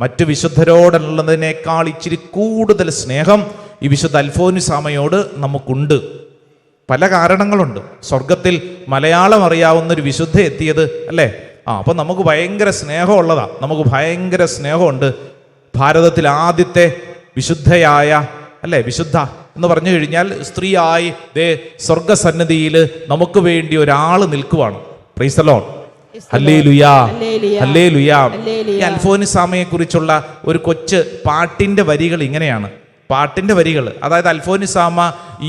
മറ്റു വിശുദ്ധരോടുള്ളതിനേക്കാൾ ഇച്ചിരി കൂടുതൽ സ്നേഹം ഈ വിശുദ്ധ അൽഫോൻസാമയോട് നമുക്കുണ്ട്. പല കാരണങ്ങളുണ്ട്. സ്വർഗത്തിൽ മലയാളം അറിയാവുന്ന ഒരു വിശുദ്ധ എത്തിയത് അല്ലേ? അപ്പം നമുക്ക് ഭയങ്കര സ്നേഹമുള്ളതാ, നമുക്ക് ഭയങ്കര സ്നേഹമുണ്ട്. ഭാരതത്തിൽ ആദ്യത്തെ വിശുദ്ധയായ അല്ലേ, വിശുദ്ധ എന്ന് പറഞ്ഞു കഴിഞ്ഞാൽ സ്ത്രീയായി സ്വർഗസന്നിധിയിൽ നമുക്ക് വേണ്ടി ഒരാൾ നിൽക്കുവാണ്. Price the Lord. Hallelujah, hallelujah. ഈ അൽഫോൻസാമയെ കുറിച്ചുള്ള ഒരു കൊച്ചു പാട്ടിന്റെ വരികൾ ഇങ്ങനെയാണ്. പാട്ടിന്റെ വരികൾ, അതായത് അൽഫോൻസാമ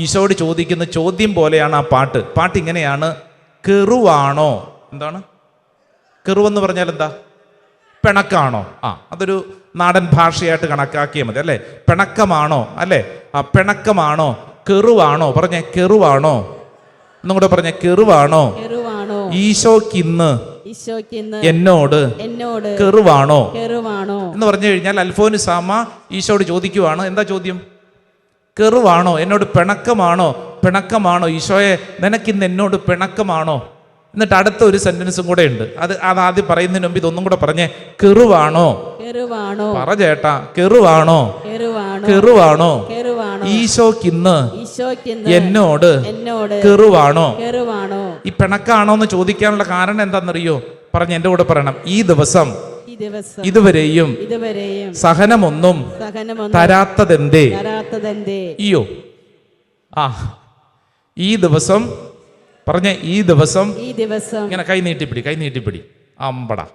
ഈശോയോട് ചോദിക്കുന്ന ചോദ്യം പോലെയാണ് ആ പാട്ട്. പാട്ട് ഇങ്ങനെയാണ്, കെറുവാണോ? എന്താണ് കെറുവെന്ന് പറഞ്ഞാൽ? എന്താ? പിണക്കാണോ? അതൊരു നാടൻ ഭാഷയായിട്ട് കണക്കാക്കിയാൽ മതി അല്ലേ? പിണക്കമാണോ? അല്ലേ? പിണക്കമാണോ? കെറുവാണോ? പറഞ്ഞേ, കെറുവാണോ? ഒന്നും കൂടെ പറഞ്ഞേ, കെറുവാണോ? ഈശോക്കിന്ന് എന്നോട് കെറുവാണോ എന്ന് പറഞ്ഞു കഴിഞ്ഞാൽ അൽഫോൻസാമ ഈശോയോട് ചോദിക്കുവാണ്. എന്താ ചോദ്യം? കെറുവാണോ? എന്നോട് പിണക്കമാണോ? പിണക്കമാണോ ഈശോയെ, നിനക്കിന്ന് എന്നോട് പിണക്കമാണോ? എന്നിട്ട് അടുത്ത ഒരു സെന്റൻസും കൂടെ ഉണ്ട്. അത് ആദ്യം പറയുന്നതിന് മുമ്പ് ഇതൊന്നും കൂടെ പറഞ്ഞേ, കെറുവാണോ? പറ ചേട്ടാ, കെറുവാണോ? കെറുവാണോ? ഈശോക്കിന്ന് എന്നോട് കെറുവാണോ? ഈ പിണക്കാണോ എന്ന് ചോദിക്കാനുള്ള കാരണം എന്താണെന്നറിയോ? പറഞ്ഞ എന്റെ കൂടെ പറയണം, ഈ ദിവസം ഇതുവരെയും സഹനമൊന്നും തരാത്തതെന്തേ? അയ്യോ, ഈ ദിവസം പറഞ്ഞ, ഈ ദിവസം ഇങ്ങനെ കൈ നീട്ടിപ്പിടി. അമ്പടാ,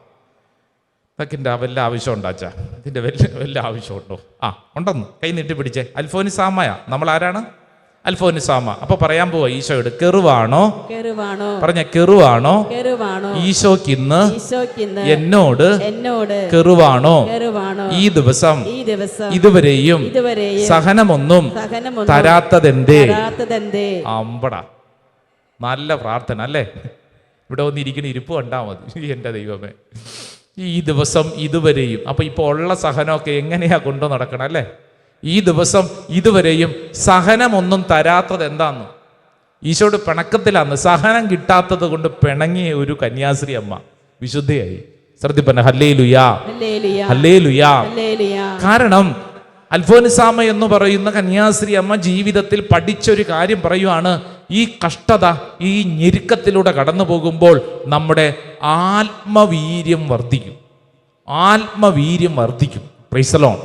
ഇതൊക്കെ വല്ല ആവശ്യം ഉണ്ടാച്ചാ? ഇതിന്റെ വല്ല ആവശ്യമുണ്ടോ? ഉണ്ടെന്ന് കൈ നീട്ടിപ്പിടിച്ചേ. അൽഫോൻസാമയാ, നമ്മൾ ആരാണ്? അൽഫോൻസാമ. അപ്പൊ പറയാൻ പോവാ ഈശോയോട്, കെറുവാണോ? പറഞ്ഞ, കെറുവാണോ? ഈശോക്കിന്ന് എന്നോട് കെറുവാണോ? ഈ ദിവസം ഇതുവരെയും സഹനമൊന്നും തരാത്തതെന്തേ? അമ്പടാ, നല്ല പ്രാർത്ഥന അല്ലേ? ഇവിടെ വന്നിരിക്കുന്ന ഇരിപ്പ് കണ്ടാൽ മതി. എൻ്റെ ദൈവമേ, ഈ ദിവസം ഇതുവരെയും. അപ്പൊ ഇപ്പൊ ഉള്ള സഹനമൊക്കെ എങ്ങനെയാ കൊണ്ടു നടക്കണം അല്ലേ? ഈ ദിവസം ഇതുവരെയും സഹനമൊന്നും തരാത്തത് എന്താന്ന്? ഈശോയുടെ പിണക്കത്തിലാന്ന്. സഹനം കിട്ടാത്തത് കൊണ്ട് പിണങ്ങിയ ഒരു കന്യാസ്ത്രീ അമ്മ വിശുദ്ധയായി. ശ്രദ്ധിപ്പന്നെ, ഹല്ലേലൂയ, ഹല്ലേലൂയ. കാരണം അൽഫോൻസാമ എന്ന് പറയുന്ന കന്യാസ്ത്രീ അമ്മ ജീവിതത്തിൽ പഠിച്ചൊരു കാര്യം പറയുവാണ്. ഈ കഷ്ടത, ഈ ഞെരുക്കത്തിലൂടെ കടന്നു പോകുമ്പോൾ നമ്മുടെ ആത്മവീര്യം വർദ്ധിക്കും, ആത്മവീര്യം വർദ്ധിക്കും. Price the Lord.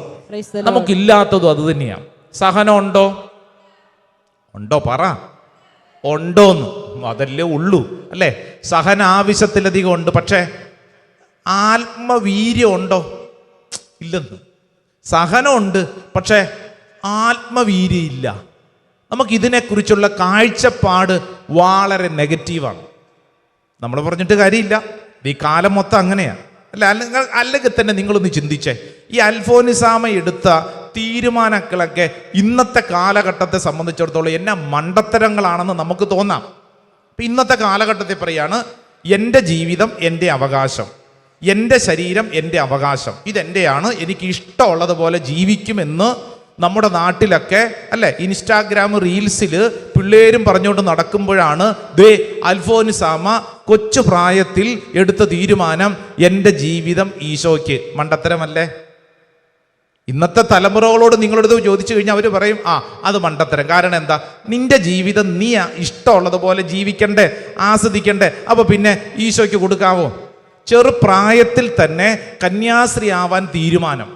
നമുക്കില്ലാത്തതും അത് തന്നെയാണ്. സഹനം ഉണ്ടോ? ഉണ്ടോ? പറ, ഉണ്ടോന്ന്. അതല്ലേ ഉള്ളൂ അല്ലേ? സഹന ആവശ്യത്തിലധികം ഉണ്ട്, പക്ഷേ ആത്മവീര്യം ഉണ്ടോ? ഇല്ലെന്ന്. സഹനമുണ്ട്, പക്ഷേ ആത്മവീര്യം ഇല്ല. നമുക്കിതിനെക്കുറിച്ചുള്ള കാഴ്ചപ്പാട് വളരെ നെഗറ്റീവാണ്. നമ്മൾ പറഞ്ഞിട്ട് കാര്യമില്ല, ഈ കാലം മൊത്തം അങ്ങനെയാണ് അല്ല? അല്ലെങ്കിൽ തന്നെ നിങ്ങളൊന്ന് ചിന്തിച്ചേ, ഈ അൽഫോൻസാമ എടുത്ത തീരുമാനങ്ങളൊക്കെ ഇന്നത്തെ കാലഘട്ടത്തെ സംബന്ധിച്ചിടത്തോളം എന്നാ മണ്ടത്തരങ്ങളാണെന്ന് നമുക്ക് തോന്നാം. അപ്പം ഇന്നത്തെ കാലഘട്ടത്തിൽ പറയാണ് എൻ്റെ ജീവിതം എൻ്റെ അവകാശം, എൻ്റെ ശരീരം എൻ്റെ അവകാശം, ഇതെൻ്റെയാണ്, എനിക്ക് ഇഷ്ടമുള്ളതുപോലെ ജീവിക്കുമെന്ന് നമ്മുടെ നാട്ടിലൊക്കെ അല്ലേ ഇൻസ്റ്റാഗ്രാം റീൽസിൽ പിള്ളേരും പറഞ്ഞുകൊണ്ട് നടക്കുമ്പോഴാണ് ദേ അൽഫോൻസാമ കൊച്ചു പ്രായത്തിൽ എടുത്ത തീരുമാനം എൻ്റെ ജീവിതം ഈശോയ്ക്ക്. മണ്ടത്തരമല്ലേ? ഇന്നത്തെ തലമുറകളോട് നിങ്ങളടുത്ത് ചോദിച്ചു കഴിഞ്ഞാൽ അവർ പറയും അത് മണ്ടത്തരം. കാരണം എന്താ? നിന്റെ ജീവിതം നീ ഇഷ്ടമുള്ളതുപോലെ ജീവിക്കണ്ടേ, ആസ്വദിക്കണ്ടേ, അപ്പോൾ പിന്നെ ഈശോയ്ക്ക് കൊടുക്കാവോ? ചെറുപ്രായത്തിൽ തന്നെ കന്യാസ്ത്രീ ആവാൻ തീരുമാനം.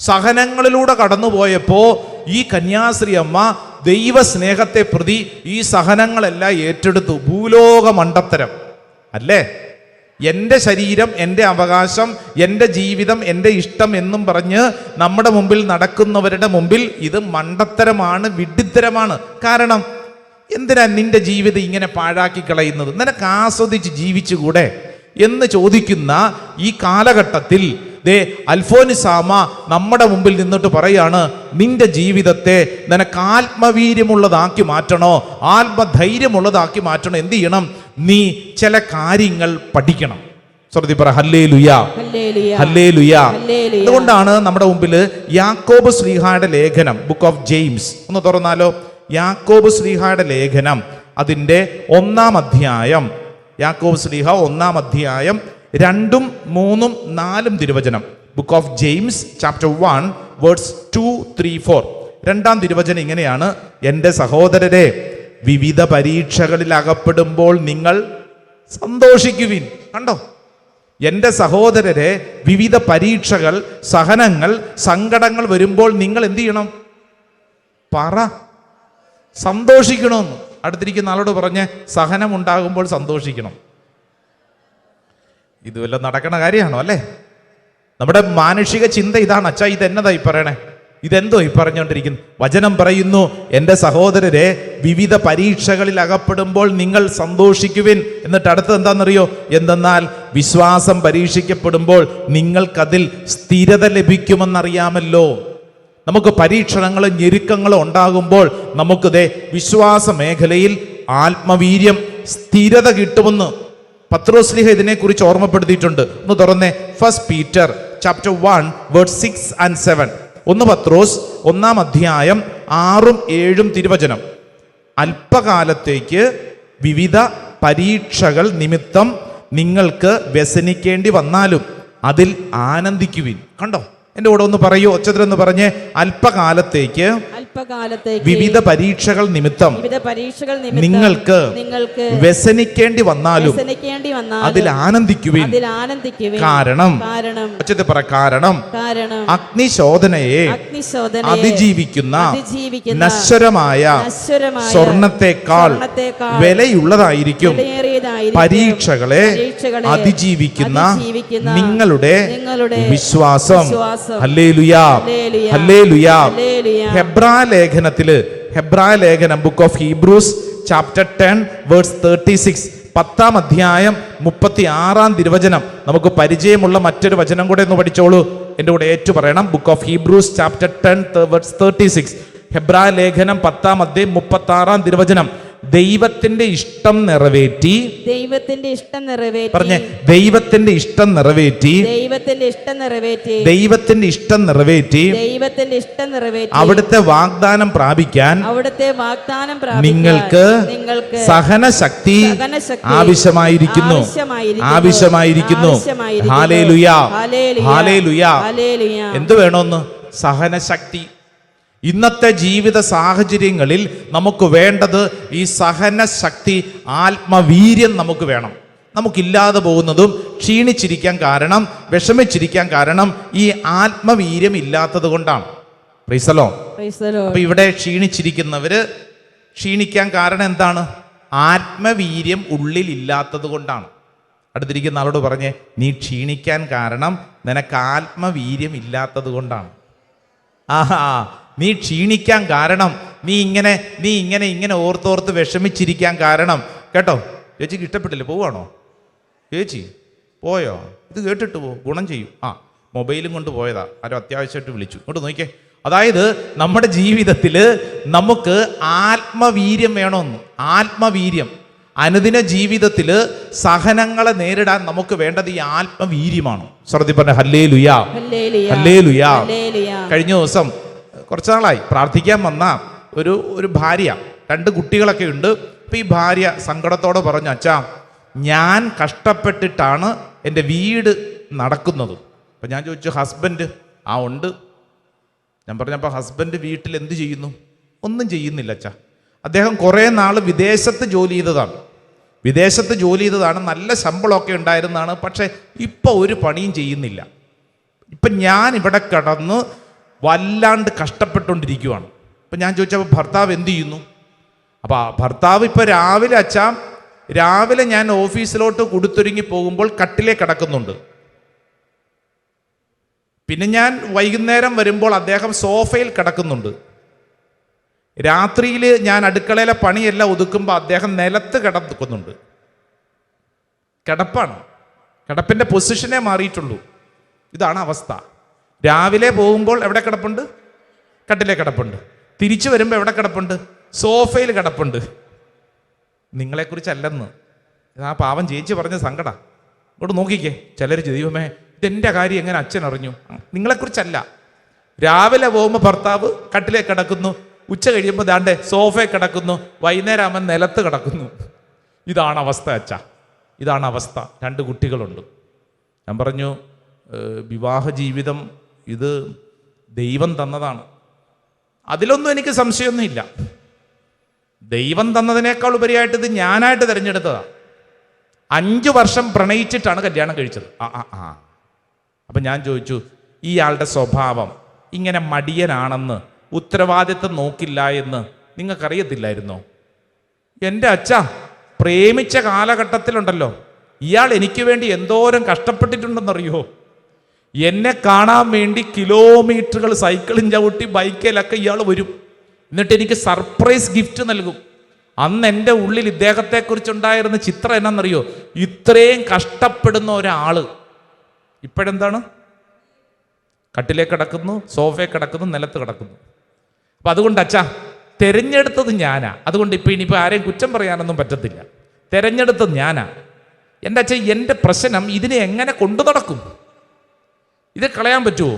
സഹനങ്ങളിലൂടെ കടന്നുപോയപ്പോൾ ഈ കന്യാസ്ത്രീ അമ്മ ദൈവസ്നേഹത്തെ പ്രതി ഈ സഹനങ്ങളെല്ലാം ഏറ്റെടുത്തു. ഭൂലോക മണ്ടത്തരം അല്ലേ? എൻ്റെ ശരീരം എൻ്റെ അവകാശം, എൻ്റെ ജീവിതം എൻ്റെ ഇഷ്ടം എന്നും പറഞ്ഞ് നമ്മുടെ മുമ്പിൽ നടക്കുന്നവരുടെ മുമ്പിൽ ഇത് മണ്ടത്തരമാണ്, വിഡ്ഢിത്തരമാണ്. കാരണം എന്തിനാ നിന്റെ ജീവിതം ഇങ്ങനെ പാഴാക്കി കളയുന്നത്? നിനക്ക് ആസ്വദിച്ച് ജീവിച്ചുകൂടെ എന്ന് ചോദിക്കുന്ന ഈ കാലഘട്ടത്തിൽ ദേ അൽഫോൻസാമ നമ്മുടെ മുമ്പിൽ നിന്നിട്ട് പറയാണ്, നിന്റെ ജീവിതത്തെ നിനക്ക് ആത്മവീര്യമുള്ളതാക്കി മാറ്റണോ, ആത്മധൈര്യമുള്ളതാക്കി മാറ്റണോ? എന്ത് ചെയ്യണം? നീ ചില കാര്യങ്ങൾ പഠിക്കണം. ശ്രദ്ധി പറ ഹല്ലേലൂയാ, ഹല്ലേലൂയാ. അതുകൊണ്ടാണ് നമ്മുടെ മുമ്പിൽ യാക്കോബ് ശ്ലീഹായുടെ ലേഖനം, ബുക്ക് ഓഫ് ജെയിംസ് ഒന്ന് തുറന്നാലോ? യാക്കോബ് ശ്ലീഹായുടെ ലേഖനം അതിൻ്റെ 1-ാം അധ്യായം, യാക്കോബ് ശ്ലീഹ 1-ാം അധ്യായം 2, 3, 4 തിരുവചനം. Book of James chapter 1 words 2, 3, 4. 2-ാം തിരുവചനം ഇങ്ങനെയാണ്: എൻ്റെ സഹോദരരെ, വിവിധ പരീക്ഷകളിൽ അകപ്പെടുമ്പോൾ നിങ്ങൾ സന്തോഷിക്കുവിൻ. കണ്ടോ? എൻ്റെ സഹോദരരെ, വിവിധ പരീക്ഷകൾ, സഹനങ്ങൾ, സങ്കടങ്ങൾ വരുമ്പോൾ നിങ്ങൾ എന്ത് ചെയ്യണം? പറ, സന്തോഷിക്കണമെന്ന്. അടുത്തിരിക്കുന്ന ആളോട് പറഞ്ഞ് സഹനം ഉണ്ടാകുമ്പോൾ സന്തോഷിക്കണം. ഇത് വല്ലതും നടക്കണ കാര്യമാണോ? അല്ലേ? നമ്മുടെ മാനുഷിക ചിന്ത ഇതാണ്. അച്ഛാ ഇതെന്നതായി പറയണേ, ഇതെന്തോ ഈ പറഞ്ഞുകൊണ്ടിരിക്കുന്നു? വചനം പറയുന്നു, എൻ്റെ സഹോദരരെ, വിവിധ പരീക്ഷകളിൽ അകപ്പെടുമ്പോൾ നിങ്ങൾ സന്തോഷിക്കുവിൻ. എന്നിട്ട് അടുത്തത് എന്താണെന്നറിയോ? എന്തെന്നാൽ വിശ്വാസം പരീക്ഷിക്കപ്പെടുമ്പോൾ നിങ്ങൾക്കതിൽ സ്ഥിരത ലഭിക്കുമെന്നറിയാമല്ലോ. നമുക്ക് പരീക്ഷണങ്ങളും ഞെരുക്കങ്ങളും ഉണ്ടാകുമ്പോൾ നമുക്കിതേ വിശ്വാസ മേഖലയിൽ ആത്മവീര്യം, സ്ഥിരത കിട്ടുമെന്ന് പത്രോസ്ലീഹ ഇതിനെക്കുറിച്ച് ഓർമ്മപ്പെടുത്തിയിട്ടുണ്ട്. ഒന്ന് തുറന്നേ, 1 പീറ്റർ ചാപ്റ്റർ 1 വേർഡ് 6 and 7. 1 പത്രോസ് 1-ാം അധ്യായം 6, 7 തിരുവചനം. അല്പകാലത്തേക്ക് വിവിധ പരീക്ഷകൾ നിമിത്തം നിങ്ങൾക്ക് വ്യസനിക്കേണ്ടി വന്നാലും അതിൽ ആനന്ദിക്കുവിൻ. കണ്ടോ? എൻ്റെ കൂടെ ഒന്ന് പറയൂ, ഒച്ചത്തിലൊന്ന് പറഞ്ഞേ. അല്പകാലത്തേക്ക് വിവിധ പരീക്ഷകൾ നിമിത്തം നിങ്ങൾക്ക് വ്യസനിക്കേണ്ടി വന്നാലും അതിൽ ആനന്ദിക്കുവിൻ. കാരണം ഒച്ചത്തിൽ പറ, കാരണം അഗ്നിശോധനയെ അതിജീവിക്കുന്ന നശ്വരമായ സ്വർണത്തെക്കാൾ വിലയുള്ളതായിരിക്കും പരീക്ഷകളെ അതിജീവിക്കുന്ന നിങ്ങളുടെ വിശ്വാസം. ഹല്ലേലൂയാ, ഹല്ലേലൂയാ. ഹെബ്രായ ലേഖനം book of Hebrews chapter 10 verse 36, 10-ാം അധ്യായം 36-ാം തിരുവചനം. നമുക്ക് പരിചയമുള്ള മറ്റൊരു വചനം കൂടെ ഒന്ന് പഠിച്ചോളൂ. എൻ്റെ കൂടെ ഏറ്റു പറയണം. Book of Hebrews chapter 10 verse 36. ഹെബ്രായ ലേഖനം 10-ാം അധ്യായം 36-ാം തിരുവചനം. ദൈവത്തിന്റെ ഇഷ്ടം നിറവേറ്റി, പറഞ്ഞേ, ദൈവത്തിന്റെ ഇഷ്ടം നിറവേറ്റി, ദൈവത്തിന്റെ ഇഷ്ടം നിറവേറ്റി അവിടുത്തെ വാഗ്ദാനം പ്രാപിക്കാൻ നിങ്ങൾക്ക് സഹനശക്തി ആവശ്യമായിരിക്കുന്നു. ഹല്ലേലൂയാ, ഹല്ലേലൂയാ. എന്ത് വേണമെന്ന്? സഹനശക്തി. ഇന്നത്തെ ജീവിത സാഹചര്യങ്ങളിൽ നമുക്ക് വേണ്ടത് ഈ സഹനശക്തി, ആത്മവീര്യം നമുക്ക് വേണം. നമുക്കില്ലാതെ പോകുന്നതും ക്ഷീണിച്ചിരിക്കാൻ കാരണം, വിഷമിച്ചിരിക്കാൻ കാരണം ഈ ആത്മവീര്യം ഇല്ലാത്തത് കൊണ്ടാണ്. Price the Lord. അപ്പൊ ഇവിടെ ക്ഷീണിച്ചിരിക്കുന്നവര് ക്ഷീണിക്കാൻ കാരണം എന്താണ്? ആത്മവീര്യം ഉള്ളിൽ ഇല്ലാത്തത് കൊണ്ടാണ്. അടുത്തിരിക്കുന്ന ആളോട് പറഞ്ഞേ, നീ ക്ഷീണിക്കാൻ കാരണം നിനക്ക് ആത്മവീര്യം ഇല്ലാത്തത് കൊണ്ടാണ്. നീ ക്ഷീണിക്കാൻ കാരണം, നീ ഇങ്ങനെ ഓർത്തോർത്ത് വിഷമിച്ചിരിക്കാൻ കാരണം, കേട്ടോ? ചേച്ചിക്ക് ഇഷ്ടപ്പെട്ടില്ല, പോവാണോ? ചേച്ചി പോയോ? ഇത് കേട്ടിട്ട് പോ, ഗുണം ചെയ്യും. മൊബൈലും കൊണ്ട് പോയതാ, ആരോ അത്യാവശ്യമായിട്ട് വിളിച്ചു. ഇങ്ങോട്ട് നോക്കിയേ. അതായത് നമ്മുടെ ജീവിതത്തിൽ നമുക്ക് ആത്മവീര്യം വേണമെന്ന്. ആത്മവീര്യം അനുദിന ജീവിതത്തിൽ സഹനങ്ങളെ നേരിടാൻ നമുക്ക് വേണ്ടത് ഈ ആത്മവീര്യമാണ്. സ്വർത്തി പറഞ്ഞ ഹല്ലേലൂയാ, ഹല്ലേലൂയ, ഹല്ലേലൂയാ. ഹല്ലേലൂയ. കഴിഞ്ഞ ദിവസം കുറച്ച് നാളായി പ്രാർത്ഥിക്കാൻ വന്ന ഒരു ഭാര്യ, 2 കുട്ടികളൊക്കെ ഉണ്ട്. അപ്പം ഈ ഭാര്യ സങ്കടത്തോടെ പറഞ്ഞു, അച്ഛാ ഞാൻ കഷ്ടപ്പെട്ടിട്ടാണ് എൻ്റെ വീട് നടക്കുന്നത്. അപ്പം ഞാൻ ചോദിച്ചു, ഹസ്ബൻഡ്? ആ ഉണ്ട്. ഞാൻ പറഞ്ഞപ്പോൾ ഹസ്ബൻഡ് വീട്ടിൽ എന്ത് ചെയ്യുന്നു? ഒന്നും ചെയ്യുന്നില്ല അച്ഛാ. അദ്ദേഹം കുറേ നാൾ വിദേശത്ത് ജോലി ചെയ്തതാണ്, നല്ല ശമ്പളമൊക്കെ ഉണ്ടായിരുന്നതാണ്. പക്ഷേ ഇപ്പോൾ ഒരു പണിയും ചെയ്യുന്നില്ല. ഇപ്പം ഞാൻ ഇവിടെ കിടന്ന് വല്ലാണ്ട് കഷ്ടപ്പെട്ടുകൊണ്ടിരിക്കുവാണ്. അപ്പം ഞാൻ ചോദിച്ചപ്പോൾ ഭർത്താവ് എന്ത് ചെയ്യുന്നു? അപ്പോൾ ഭർത്താവ് ഇപ്പോൾ രാവിലെ ഞാൻ ഓഫീസിലോട്ട് കൊടുത്തൊരുങ്ങി പോകുമ്പോൾ കട്ടിലേ കിടക്കുന്നുണ്ട്. പിന്നെ ഞാൻ വൈകുന്നേരം വരുമ്പോൾ അദ്ദേഹം സോഫയിൽ കിടക്കുന്നുണ്ട്. രാത്രിയിൽ ഞാൻ അടുക്കളയിലെ പണിയെല്ലാം ഒതുക്കുമ്പോൾ അദ്ദേഹം നിലത്ത് കിടക്കുന്നുണ്ട്. കിടപ്പാണ്, കിടപ്പിൻ്റെ പൊസിഷനേ മാറിയിട്ടുള്ളൂ. ഇതാണ് അവസ്ഥ. രാവിലെ പോകുമ്പോൾ എവിടെ കിടപ്പുണ്ട്? കട്ടിലേ കിടപ്പുണ്ട്. തിരിച്ചു വരുമ്പോൾ എവിടെ കിടപ്പുണ്ട്? സോഫയിൽ കിടപ്പുണ്ട്. നിങ്ങളെക്കുറിച്ചല്ലെന്ന് ആ പാവം ചേച്ചി പറഞ്ഞ സങ്കടം. ഇങ്ങോട്ട് നോക്കിക്കേ. ചിലർ ദൈവമേ ഇതെൻ്റെ കാര്യം എങ്ങനെ അച്ഛൻ അറിഞ്ഞു? നിങ്ങളെക്കുറിച്ചല്ല. രാവിലെ പോകുമ്പോൾ ഭർത്താവ് കട്ടിലേ കിടക്കുന്നു, ഉച്ച കഴിയുമ്പോൾ ദാണ്ടെ സോഫയിൽ കിടക്കുന്നു, വൈകുന്നേരം ആകുമ്പോൾ നിലത്ത് കിടക്കുന്നു. ഇതാണ് അവസ്ഥ അച്ഛാ, ഇതാണ് അവസ്ഥ. 2 കുട്ടികളുണ്ട്. ഞാൻ പറഞ്ഞു, വിവാഹ ജീവിതം ഇത് ദൈവം തന്നതാണ്, അതിലൊന്നും എനിക്ക് സംശയമൊന്നുമില്ല. ദൈവം തന്നതിനേക്കാൾ ഉപരിയായിട്ട് ഇത് ഞാനായിട്ട് തിരഞ്ഞെടുത്തതാണ്. 5 വർഷം പ്രണയിച്ചിട്ടാണ് കല്യാണം കഴിച്ചത്. അപ്പം ഞാൻ ചോദിച്ചു, ഇയാളുടെ സ്വഭാവം ഇങ്ങനെ മടിയനാണെന്ന്, ഉത്തരവാദിത്വം നോക്കില്ല എന്ന് നിങ്ങൾക്കറിയത്തില്ലായിരുന്നോ? എൻ്റെ അച്ഛാ, പ്രേമിച്ച കാലഘട്ടത്തിലുണ്ടല്ലോ ഇയാൾ എനിക്ക് വേണ്ടി എന്തോരം കഷ്ടപ്പെട്ടിട്ടുണ്ടെന്നറിയോ? എന്നെ കാണാൻ വേണ്ടി കിലോമീറ്ററുകൾ സൈക്കിളും ചവിട്ടി ബൈക്കിലൊക്കെ ഇയാൾ വരും. എന്നിട്ട് എനിക്ക് സർപ്രൈസ് ഗിഫ്റ്റ് നൽകും. അന്ന് എൻ്റെ ഉള്ളിൽ ഇദ്ദേഹത്തെക്കുറിച്ചുണ്ടായിരുന്ന ചിത്രം എന്നാണെന്നറിയോ? ഇത്രയും കഷ്ടപ്പെടുന്ന ഒരാള് ഇപ്പോഴെന്താണ്? കട്ടിലേ കിടക്കുന്നു, സോഫയിൽ കിടക്കുന്നു, നിലത്ത് കിടക്കുന്നു. അപ്പം അതുകൊണ്ട് അച്ഛാ, തിരഞ്ഞെടുത്തത് ഞാനാ. അതുകൊണ്ട് ഇനിയിപ്പോൾ ആരെയും കുറ്റം പറയാനൊന്നും പറ്റത്തില്ല. തിരഞ്ഞെടുത്തത് ഞാനാ. എൻ്റെ അച്ഛൻ, എൻ്റെ പ്രശ്നം ഇതിനെ എങ്ങനെ കൊണ്ടു നടക്കും? ഇത് കളയാൻ പറ്റുമോ?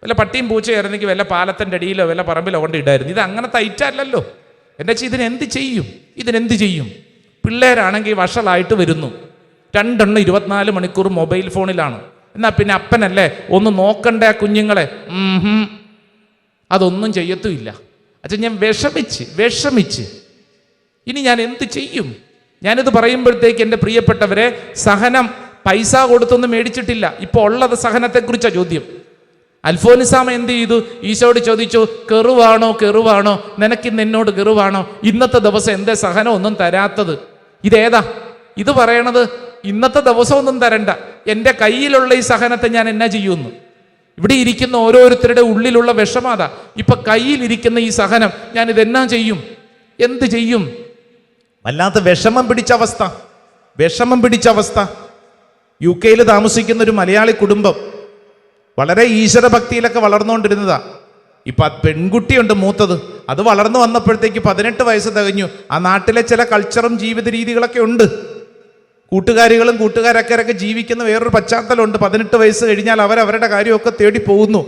വല്ല പട്ടിയും പൂച്ചയായിരുന്നെങ്കിൽ വല്ല പാലത്തിൻ്റെ അടിയിലോ വല്ല പറമ്പിലോ കൊണ്ട് ഇടായിരുന്നു. ഇത് അങ്ങനെ തയ്റ്റല്ലല്ലോ. എൻ്റെ അച്ഛൻ ഇതിനെന്ത് ചെയ്യും? പിള്ളേരാണെങ്കിൽ വഷളായിട്ട് വരുന്നു. 2 എണ്ണം 24 മണിക്കൂർ മൊബൈൽ ഫോണിലാണ്. എന്നാൽ പിന്നെ അപ്പനല്ലേ ഒന്ന് നോക്കണ്ടേ ആ കുഞ്ഞുങ്ങളെ? അതൊന്നും ചെയ്യത്തുമില്ല. അച്ഛൻ ഞാൻ വിഷമിച്ച് ഇനി ഞാൻ എന്ത് ചെയ്യും? ഞാനിത് പറയുമ്പോഴത്തേക്ക് എൻ്റെ പ്രിയപ്പെട്ടവരെ, സഹനം പൈസ കൊടുത്തൊന്നും മേടിച്ചിട്ടില്ല. ഇപ്പോൾ ഉള്ളത് സഹനത്തെക്കുറിച്ചാണ് ചോദ്യം. അൽഫോൻസാമ എന്ത് ചെയ്തു? ഈശോയോട് ചോദിച്ചു, കെറുവാണോ നിനക്കിന്ന് എന്നോട് കെറുവാണോ? ഇന്നത്തെ ദിവസം എന്തേ സഹനം ഒന്നും തരാത്തത്? ഇതേതാ ഇത് പറയണത്? ഇന്നത്തെ ദിവസം ഒന്നും തരണ്ട, എൻ്റെ കയ്യിലുള്ള ഈ സഹനത്തെ ഞാൻ എന്നാ ചെയ്യുമെന്ന്. ഇവിടെ ഇരിക്കുന്ന ഓരോരുത്തരുടെ ഉള്ളിലുള്ള വിഷമാതാ. ഇപ്പൊ കയ്യിലിരിക്കുന്ന ഈ സഹനം ഞാൻ ഇതെന്നാ ചെയ്യും? എന്ത് ചെയ്യും? വല്ലാത്ത വിഷമം പിടിച്ച അവസ്ഥ. UK താമസിക്കുന്ന ഒരു മലയാളി കുടുംബം, വളരെ ഈശ്വരഭക്തിയിലൊക്കെ വളർന്നുകൊണ്ടിരുന്നതാ. ഇപ്പം ആ പെൺകുട്ടിയുണ്ട് മൂത്തത്. അത് വളർന്നു വന്നപ്പോഴത്തേക്ക് 18 വയസ്സ് തികഞ്ഞു. ആ നാട്ടിലെ ചില കൾച്ചറും ജീവിത രീതികളൊക്കെ ഉണ്ട്. കൂട്ടുകാരികളും കൂട്ടുകാരൊക്കെ ജീവിക്കുന്ന വേറൊരു പശ്ചാത്തലമുണ്ട്. 18 വയസ്സ് കഴിഞ്ഞാൽ അവരവരുടെ കാര്യമൊക്കെ തേടി പോകുന്നു.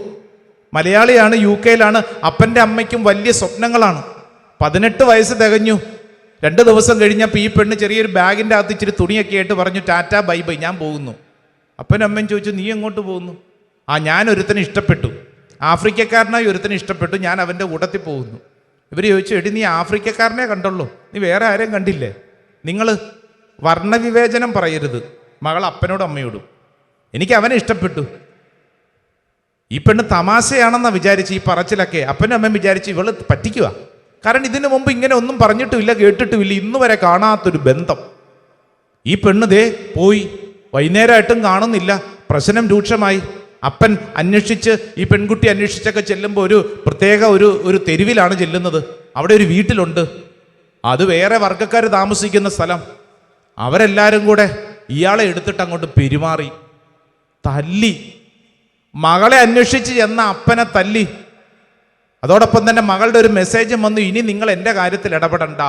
മലയാളിയാണ്, UK അപ്പൻ്റെ അമ്മയ്ക്കും വലിയ സ്വപ്നങ്ങളാണ്. 18 വയസ്സ് തികഞ്ഞു. 2 ദിവസം കഴിഞ്ഞപ്പോൾ ഈ പെണ്ണ് ചെറിയൊരു ബാഗിൻ്റെ അകത്ത് ഇച്ചിരി തുണിയൊക്കെ ആയിട്ട് പറഞ്ഞു, ടാറ്റ ബൈ ബൈ, ഞാൻ പോകുന്നു. അപ്പനും അമ്മയും ചോദിച്ചു, നീ എങ്ങോട്ട് പോകുന്നു? ഞാൻ ഒരുത്തനെ ഇഷ്ടപ്പെട്ടു, ആഫ്രിക്കക്കാരനായി ഒരുത്തനെ ഇഷ്ടപ്പെട്ടു, ഞാൻ അവൻ്റെ കൂട്ടത്തിൽ പോകുന്നു. ഇവർ ചോദിച്ചു, എടി നീ ആഫ്രിക്കക്കാരനെ കണ്ടുള്ളൂ, നീ വേറെ ആരെയും കണ്ടില്ലേ? നിങ്ങൾ വർണ്ണവിവേചനം പറയരുത്. മകൾ അപ്പനോടും അമ്മയോടും. എനിക്ക് അവനെ ഇഷ്ടപ്പെട്ടു. ഈ പെണ്ണ് തമാശയാണെന്നാണ് വിചാരിച്ച് ഈ പറച്ചിലൊക്കെ. അപ്പനും അമ്മയും വിചാരിച്ച് ഇവള് പറ്റിക്കുക. കാരണം ഇതിനു മുമ്പ് ഇങ്ങനെ ഒന്നും പറഞ്ഞിട്ടുമില്ല, കേട്ടിട്ടുമില്ല, ഇന്ന് വരെ കാണാത്തൊരു ബന്ധം. ഈ പെണ്ണ് ദേ പോയി, വൈകുന്നേരമായിട്ടും കാണുന്നില്ല. പ്രശ്നം രൂക്ഷമായി. അപ്പൻ അന്വേഷിച്ച്, ഈ പെൺകുട്ടി അന്വേഷിച്ചൊക്കെ ചെല്ലുമ്പോൾ ഒരു പ്രത്യേക ഒരു തെരുവിലാണ് ചെല്ലുന്നത്. അവിടെ ഒരു വീട്ടിലുണ്ട്, അത് വേറെ വർഗ്ഗക്കാർ താമസിക്കുന്ന സ്ഥലം. അവരെല്ലാവരും കൂടെ ഇയാളെ എടുത്തിട്ട് അങ്ങോട്ട് പെരുമാറി, തല്ലി. മകളെ അന്വേഷിച്ച് ചെന്ന അപ്പനെ തല്ലി. അതോടൊപ്പം തന്നെ മകളുടെ ഒരു മെസ്സേജും വന്നു, ഇനി നിങ്ങൾ എൻ്റെ കാര്യത്തിൽ ഇടപെടണ്ട.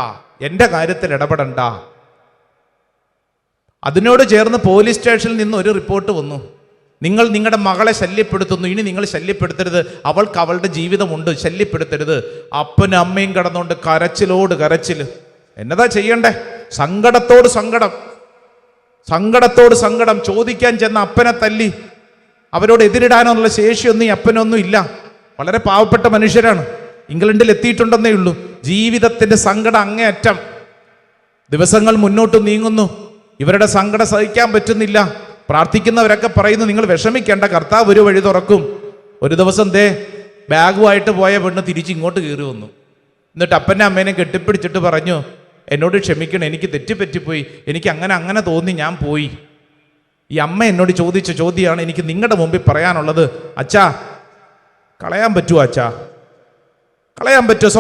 അതിനോട് ചേർന്ന് പോലീസ് സ്റ്റേഷനിൽ നിന്ന് ഒരു റിപ്പോർട്ട് വന്നു. നിങ്ങൾ നിങ്ങളുടെ മകളെ ശല്യപ്പെടുത്തുന്നു, ഇനി നിങ്ങൾ ശല്യപ്പെടുത്തരുത്, അവൾക്ക് അവളുടെ ജീവിതമുണ്ട്, ശല്യപ്പെടുത്തരുത്. അപ്പനും അമ്മയും കിടന്നുകൊണ്ട് കരച്ചിലോട് കരച്ചിൽ. എന്നതാ ചെയ്യണ്ടേ? സങ്കടത്തോട് സങ്കടം, സങ്കടത്തോട് സങ്കടം. ചോദിക്കാൻ ചെന്ന അപ്പനെ തല്ലി. അവരോട് എതിരിടാനുള്ള ശേഷിയൊന്നും ഈ അപ്പനൊന്നും ഇല്ല. വളരെ പാവപ്പെട്ട മനുഷ്യരാണ്. ഇംഗ്ലണ്ടിൽ എത്തിയിട്ടുണ്ടെന്നേ ഉള്ളൂ. ജീവിതത്തിൻ്റെ സങ്കടം അങ്ങേയറ്റം. ദിവസങ്ങൾ മുന്നോട്ട് നീങ്ങുന്നു. ഇവരുടെ സങ്കടം സഹിക്കാൻ പറ്റുന്നില്ല. പ്രാർത്ഥിക്കുന്നവരൊക്കെ പറയുന്നു, നിങ്ങൾ വിഷമിക്കേണ്ട, കർത്താവ് ഒരു വഴി തുറക്കും. ഒരു ദിവസം ബാഗുമായിട്ട് പോയ പെണ്ണ് തിരിച്ച് ഇങ്ങോട്ട് കയറി വന്നു. എന്നിട്ട് അപ്പൻ്റെ അമ്മേനെ കെട്ടിപ്പിടിച്ചിട്ട് പറഞ്ഞു, എന്നോട് ക്ഷമിക്കണം, എനിക്ക് തെറ്റിപ്പറ്റിപ്പോയി, എനിക്ക് അങ്ങനെ തോന്നി, ഞാൻ പോയി. ഈ അമ്മ എന്നോട് ചോദിച്ച ചോദ്യമാണ് എനിക്ക് നിങ്ങളുടെ മുമ്പിൽ പറയാനുള്ളത്. അച്ഛാ, കളയാൻ പറ്റുമോ അച്ഛാ? കളയാൻ പറ്റുമോ?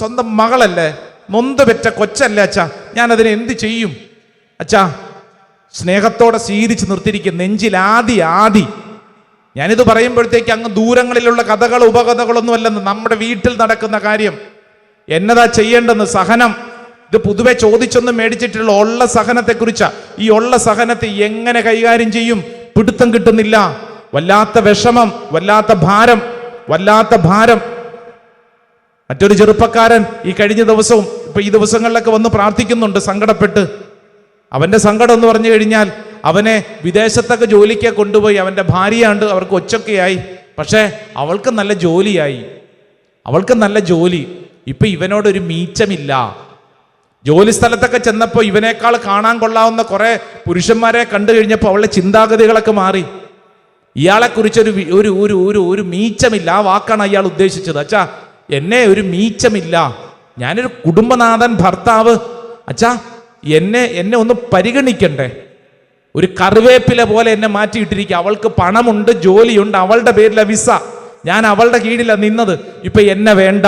സ്വന്തം മകളല്ലേ, നൊന്ത് പെറ്റ കൊച്ചല്ലേ അച്ഛാ, ഞാനതിനെ എന്ത് ചെയ്യും അച്ഛാ? സ്നേഹത്തോടെ സ്വീകരിച്ച് നിർത്തിയിരിക്കും. നെഞ്ചിൽ ആദി. ഞാനിത് പറയുമ്പോഴത്തേക്ക് അങ്ങ് ദൂരങ്ങളിലുള്ള കഥകൾ ഉപകഥകളൊന്നും അല്ലെന്ന്, നമ്മുടെ വീട്ടിൽ നടക്കുന്ന കാര്യം. എന്നതാ ചെയ്യേണ്ടെന്ന്? സഹനം. ഇത് പൊതുവെ ചോദിച്ചൊന്നും മേടിച്ചിട്ടുള്ള ഉള്ള സഹനത്തെക്കുറിച്ചാ. ഈ ഉള്ള സഹനത്തെ എങ്ങനെ കൈകാര്യം ചെയ്യും? പിടുത്തം കിട്ടുന്നില്ല. വല്ലാത്ത വിഷമം, വല്ലാത്ത ഭാരം. മറ്റൊരു ചെറുപ്പക്കാരൻ ഈ കഴിഞ്ഞ ദിവസവും ഈ ദിവസങ്ങളിലൊക്കെ വന്ന് പ്രാർത്ഥിക്കുന്നുണ്ട് സങ്കടപ്പെട്ട്. അവന്റെ സങ്കടം എന്ന് പറഞ്ഞു കഴിഞ്ഞാൽ, അവനെ വിദേശത്തൊക്കെ ജോലിക്ക് കൊണ്ടുപോയി. അവന്റെ ഭാര്യയുണ്ട്, അവർക്ക് ഒച്ചൊക്കെയായി. പക്ഷേ അവൾക്ക് നല്ല ജോലി. ഇപ്പൊ ഇവനോടൊരു മീച്ചമില്ല. ജോലി സ്ഥലത്തൊക്കെ ചെന്നപ്പോൾ ഇവനേക്കാൾ കാണാൻ കൊള്ളാവുന്ന കുറെ പുരുഷന്മാരെ കണ്ടു കഴിഞ്ഞപ്പോൾ അവളുടെ ചിന്താഗതികളൊക്കെ മാറി. ഇയാളെക്കുറിച്ചൊരു ഒരു മീച്ചമില്ല. ആ വാക്കാണ് അയാൾ ഉദ്ദേശിച്ചത്. അച്ഛാ, എന്നെ ഒരു മീച്ചമില്ല, ഞാനൊരു കുടുംബനാഥൻ ഭർത്താവ്. അച്ഛാ, എന്നെ ഒന്ന് പരിഗണിക്കണ്ടേ? ഒരു കറിവേപ്പില പോലെ എന്നെ മാറ്റിയിട്ടിരിക്കുക. അവൾക്ക് പണമുണ്ട്, ജോലിയുണ്ട്, അവളുടെ പേരിലെ വിസ, ഞാൻ അവളുടെ കീഴിലാണ് നിന്നത്. ഇപ്പൊ എന്നെ വേണ്ട,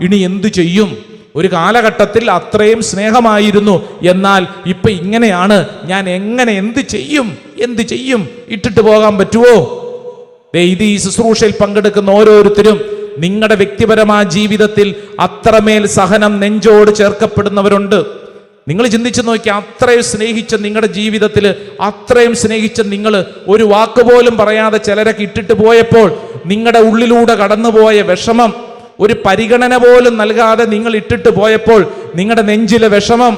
ഇനി എന്തു ചെയ്യും? ഒരു കാലഘട്ടത്തിൽ അത്രയും സ്നേഹമായിരുന്നു, എന്നാൽ ഇപ്പൊ ഇങ്ങനെയാണ്. ഞാൻ എങ്ങനെ എന്ത് ചെയ്യും? ഇട്ടിട്ട് പോകാൻ പറ്റുമോ? ഇത് ഈ ശുശ്രൂഷയിൽ പങ്കെടുക്കുന്ന ഓരോരുത്തരും നിങ്ങളുടെ വ്യക്തിപരമായ ജീവിതത്തിൽ അത്രമേൽ സഹനം നെഞ്ചോട് ചേർക്കപ്പെടുന്നവരുണ്ട്. നിങ്ങൾ ചിന്തിച്ചു നോക്കി, അത്രയും സ്നേഹിച്ച നിങ്ങളുടെ ജീവിതത്തിൽ, അത്രയും സ്നേഹിച്ച നിങ്ങൾ ഒരു വാക്കുപോലും പറയാതെ ചിലരൊക്കെ ഇട്ടിട്ട് പോയപ്പോൾ നിങ്ങളുടെ ഉള്ളിലൂടെ കടന്നുപോയ വിഷമം, ഒരു പരിഗണന പോലും നൽകാതെ നിങ്ങൾ ഇട്ടിട്ട് പോയപ്പോൾ നിങ്ങളുടെ നെഞ്ചിലെ വിഷമം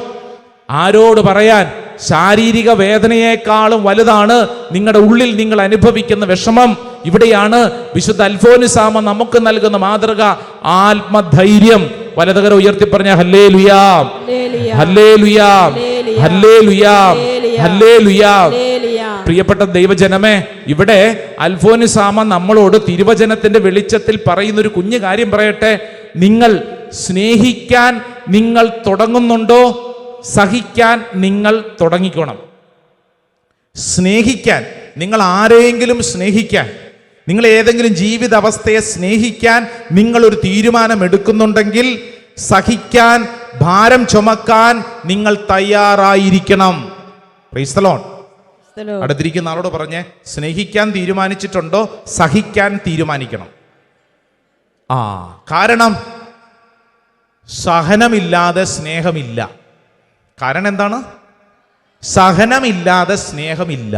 ആരോട് പറയാൻ? ശാരീരിക വേദനയെക്കാളും വലുതാണ് നിങ്ങളുടെ ഉള്ളിൽ നിങ്ങൾ അനുഭവിക്കുന്ന വിഷമം. ഇവിടെയാണ് വിശുദ്ധ അൽഫോൻസാമ നമുക്ക് നൽകുന്ന മാതൃക, ആത്മധൈര്യം. വലതുകര ഉയർത്തി പറഞ്ഞ ഹല്ലേലൂയാ, ഹല്ലേലൂയാ, ഹല്ലേലൂയാ, ഹല്ലേലൂയാ. പ്രിയപ്പെട്ട ദൈവജനമേ, ഇവിടെ അൽഫോൻസാമ നമ്മളോട് തിരുവചനത്തിന്റെ വെളിച്ചത്തിൽ പറയുന്ന ഒരു കുഞ്ഞു കാര്യം പറയട്ടെ. നിങ്ങൾ സ്നേഹിക്കാൻ നിങ്ങൾ തുടങ്ങുന്നുണ്ടോ? സഹിക്കാൻ നിങ്ങൾ തുടങ്ങിക്കണം. സ്നേഹിക്കാൻ, നിങ്ങൾ ആരെയെങ്കിലും സ്നേഹിക്കാൻ, നിങ്ങൾ ഏതെങ്കിലും ജീവിത അവസ്ഥയെ സ്നേഹിക്കാൻ നിങ്ങൾ ഒരു തീരുമാനം എടുക്കുന്നുണ്ടെങ്കിൽ സഹിക്കാൻ, ഭാരം ചുമക്കാൻ നിങ്ങൾ തയ്യാറായിരിക്കണം. Price the Lord. അടുത്തിരിക്കുന്ന ആളോട് പറഞ്ഞേ, സ്നേഹിക്കാൻ തീരുമാനിച്ചിട്ടുണ്ടോ? സഹിക്കാൻ തീരുമാനിക്കണം. കാരണം സഹനമില്ലാതെ സ്നേഹമില്ല. കാരണം എന്താണ്? സഹനമില്ലാതെ സ്നേഹമില്ല.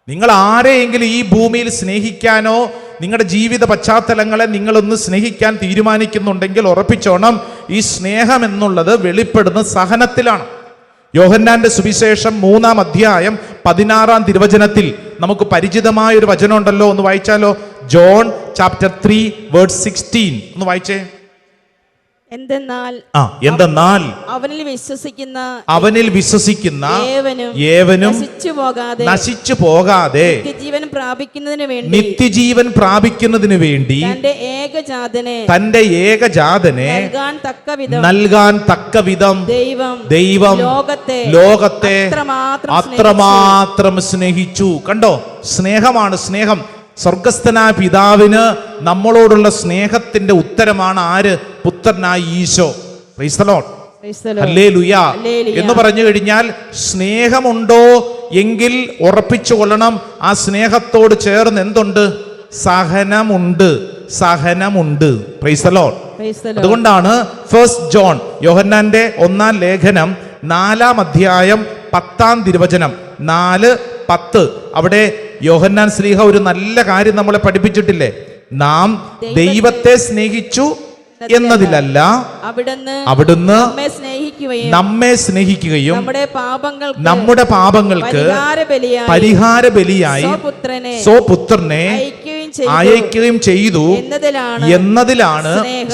നിങ്ങൾ ആരെയെങ്കിലും ഈ ഭൂമിയിൽ സ്നേഹിക്കാനോ നിങ്ങളുടെ ജീവിത പശ്ചാത്തലങ്ങളെ നിങ്ങളൊന്ന് സ്നേഹിക്കാൻ തീരുമാനിക്കുന്നുണ്ടെങ്കിൽ ഉറപ്പിച്ചോണം, ഈ സ്നേഹം എന്നുള്ളത് വെളിപ്പെടുന്ന സഹനത്തിലാണ്. യോഹന്നാന്റെ സുവിശേഷം 3-ാം അധ്യായം 16-ാം തിരുവചനത്തിൽ നമുക്ക് പരിചിതമായ ഒരു വചനം ഉണ്ടല്ലോ, ഒന്ന് വായിച്ചാലോ? ജോൺ ചാപ്റ്റർ 3:16 ഒന്ന് വായിച്ചേ. എന്തെന്നാൽ അവനിൽ വിശ്വസിക്കുന്ന ഏവനും നശിച്ചു പോകാതെ നിത്യജീവൻ പ്രാപിക്കുന്നതിന് വേണ്ടി തന്റെ ഏകജാതനെ നൽകാൻ തക്കവിധം ദൈവം ലോകത്തെ അത്രമാത്രം സ്നേഹിച്ചു. കണ്ടോ, സ്നേഹമാണ് സ്നേഹം. സ്വർഗസ്ഥനായ പിതാവിന് നമ്മളോടുള്ള സ്നേഹത്തിന്റെ ഉത്തരമാണ് ആര്? പുത്രനായ ഈശോ. പ്രൈസ് ദി ലോർഡ്, ഹല്ലേലൂയ എന്ന് പറഞ്ഞു കഴിഞ്ഞാൽ, സ്നേഹമുണ്ടോ എങ്കിൽ ഉറപ്പിച്ചു കൊള്ളണം, ആ സ്നേഹത്തോട് ചേർന്ന് എന്തുണ്ട്? സഹനമുണ്ട്. Praise the Lord. അതുകൊണ്ടാണ് 1 ജോൺ, യോഹന്നാന്റെ 1-ാം ലേഖനം 4-ാം അധ്യായം 10-ാം തിരുവചനം 4:10. അവിടെ യോഹന്നാൻ ശ്ലീഹ ഒരു നല്ല കാര്യം നമ്മളെ പഠിപ്പിച്ചിട്ടില്ലേ? നാം ദൈവത്തെ സ്നേഹിച്ചു എന്നതിലല്ല, അവിടുന്ന് നമ്മെ സ്നേഹിക്കുകയും നമ്മുടെ പാപങ്ങൾക്ക് പരിഹാര ബലിയായി സ്വപുത്രനെ അയക്കുകയും ചെയ്തു എന്നതിലാണ്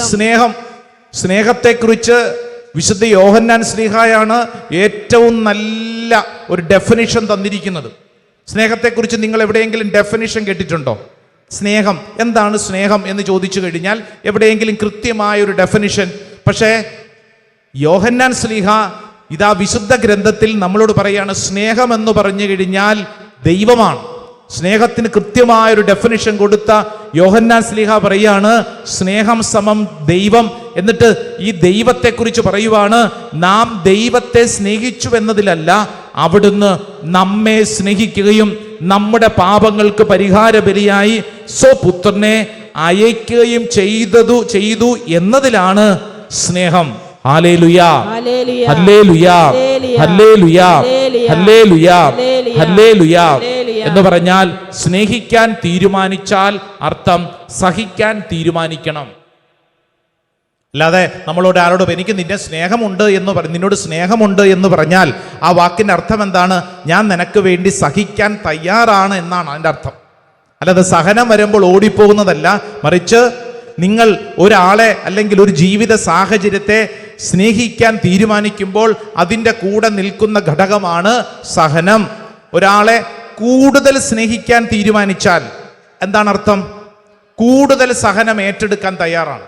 സ്നേഹം. സ്നേഹത്തെക്കുറിച്ച് വിശുദ്ധ യോഹന്നാൻ ശ്ലീഹായാണ് ഏറ്റവും നല്ല ഒരു ഡെഫിനിഷൻ തന്നിരിക്കുന്നത്. സ്നേഹത്തെക്കുറിച്ച് നിങ്ങൾ എവിടെയെങ്കിലും ഡെഫിനിഷൻ കേട്ടിട്ടുണ്ടോ? സ്നേഹം എന്താണ് സ്നേഹം എന്ന് ചോദിച്ചു കഴിഞ്ഞാൽ എവിടെയെങ്കിലും കൃത്യമായ ഒരു ഡെഫിനിഷൻ? പക്ഷേ യോഹന്നാൻ ശ്ലീഹ ഇതാ വിശുദ്ധ ഗ്രന്ഥത്തിൽ നമ്മളോട് പറയാണ്, സ്നേഹം എന്ന് പറഞ്ഞു കഴിഞ്ഞാൽ ദൈവമാണ്. സ്നേഹത്തിന് കൃത്യമായൊരു ഡെഫിനിഷൻ കൊടുത്ത യോഹന്നാൻ ശ്ലീഹ പറയാണ്, സ്നേഹം സമം ദൈവം. എന്നിട്ട് ഈ ദൈവത്തെക്കുറിച്ച് പറയുവാണ്, നാം ദൈവത്തെ സ്നേഹിച്ചു എന്നതിലല്ല, അവിടുന്ന് നമ്മെ സ്നേഹിക്കുകയും നമ്മുടെ പാപങ്ങൾക്ക് പരിഹാര ബലിയായി സ്വപുത്രനെ അയക്കുകയും ചെയ്തു എന്നതിലാണ് സ്നേഹം. Hallelujah, hallelujah, hallelujah, hallelujah, hallelujah എന്ന് പറഞ്ഞാൽ സ്നേഹിക്കാൻ തീരുമാനിച്ചാൽ അർത്ഥം സഹിക്കാൻ തീരുമാനിക്കണം. അല്ലാതെ നമ്മളോട് ആരോടും എനിക്ക് നിന്റെ സ്നേഹമുണ്ട് എന്ന് നിന്നോട് സ്നേഹമുണ്ട് എന്ന് പറഞ്ഞാൽ ആ വാക്കിന്റെ അർത്ഥം എന്താണ്? ഞാൻ നിനക്ക് വേണ്ടി സഹിക്കാൻ തയ്യാറാണ് എന്നാണ് അതിൻ്റെ അർത്ഥം. അല്ലാതെ സഹനം വരുമ്പോൾ ഓടിപ്പോകുന്നതല്ല. മറിച്ച് നിങ്ങൾ ഒരാളെ അല്ലെങ്കിൽ ഒരു ജീവിത സാഹചര്യത്തെ സ്നേഹിക്കാൻ തീരുമാനിക്കുമ്പോൾ അതിൻ്റെ കൂടെ നിൽക്കുന്ന ഘടകമാണ് സഹനം. ഒരാളെ കൂടുതൽ സ്നേഹിക്കാൻ തീരുമാനിച്ചാൽ എന്താണ് അർത്ഥം? കൂടുതൽ സഹനം ഏറ്റെടുക്കാൻ തയ്യാറാണ്.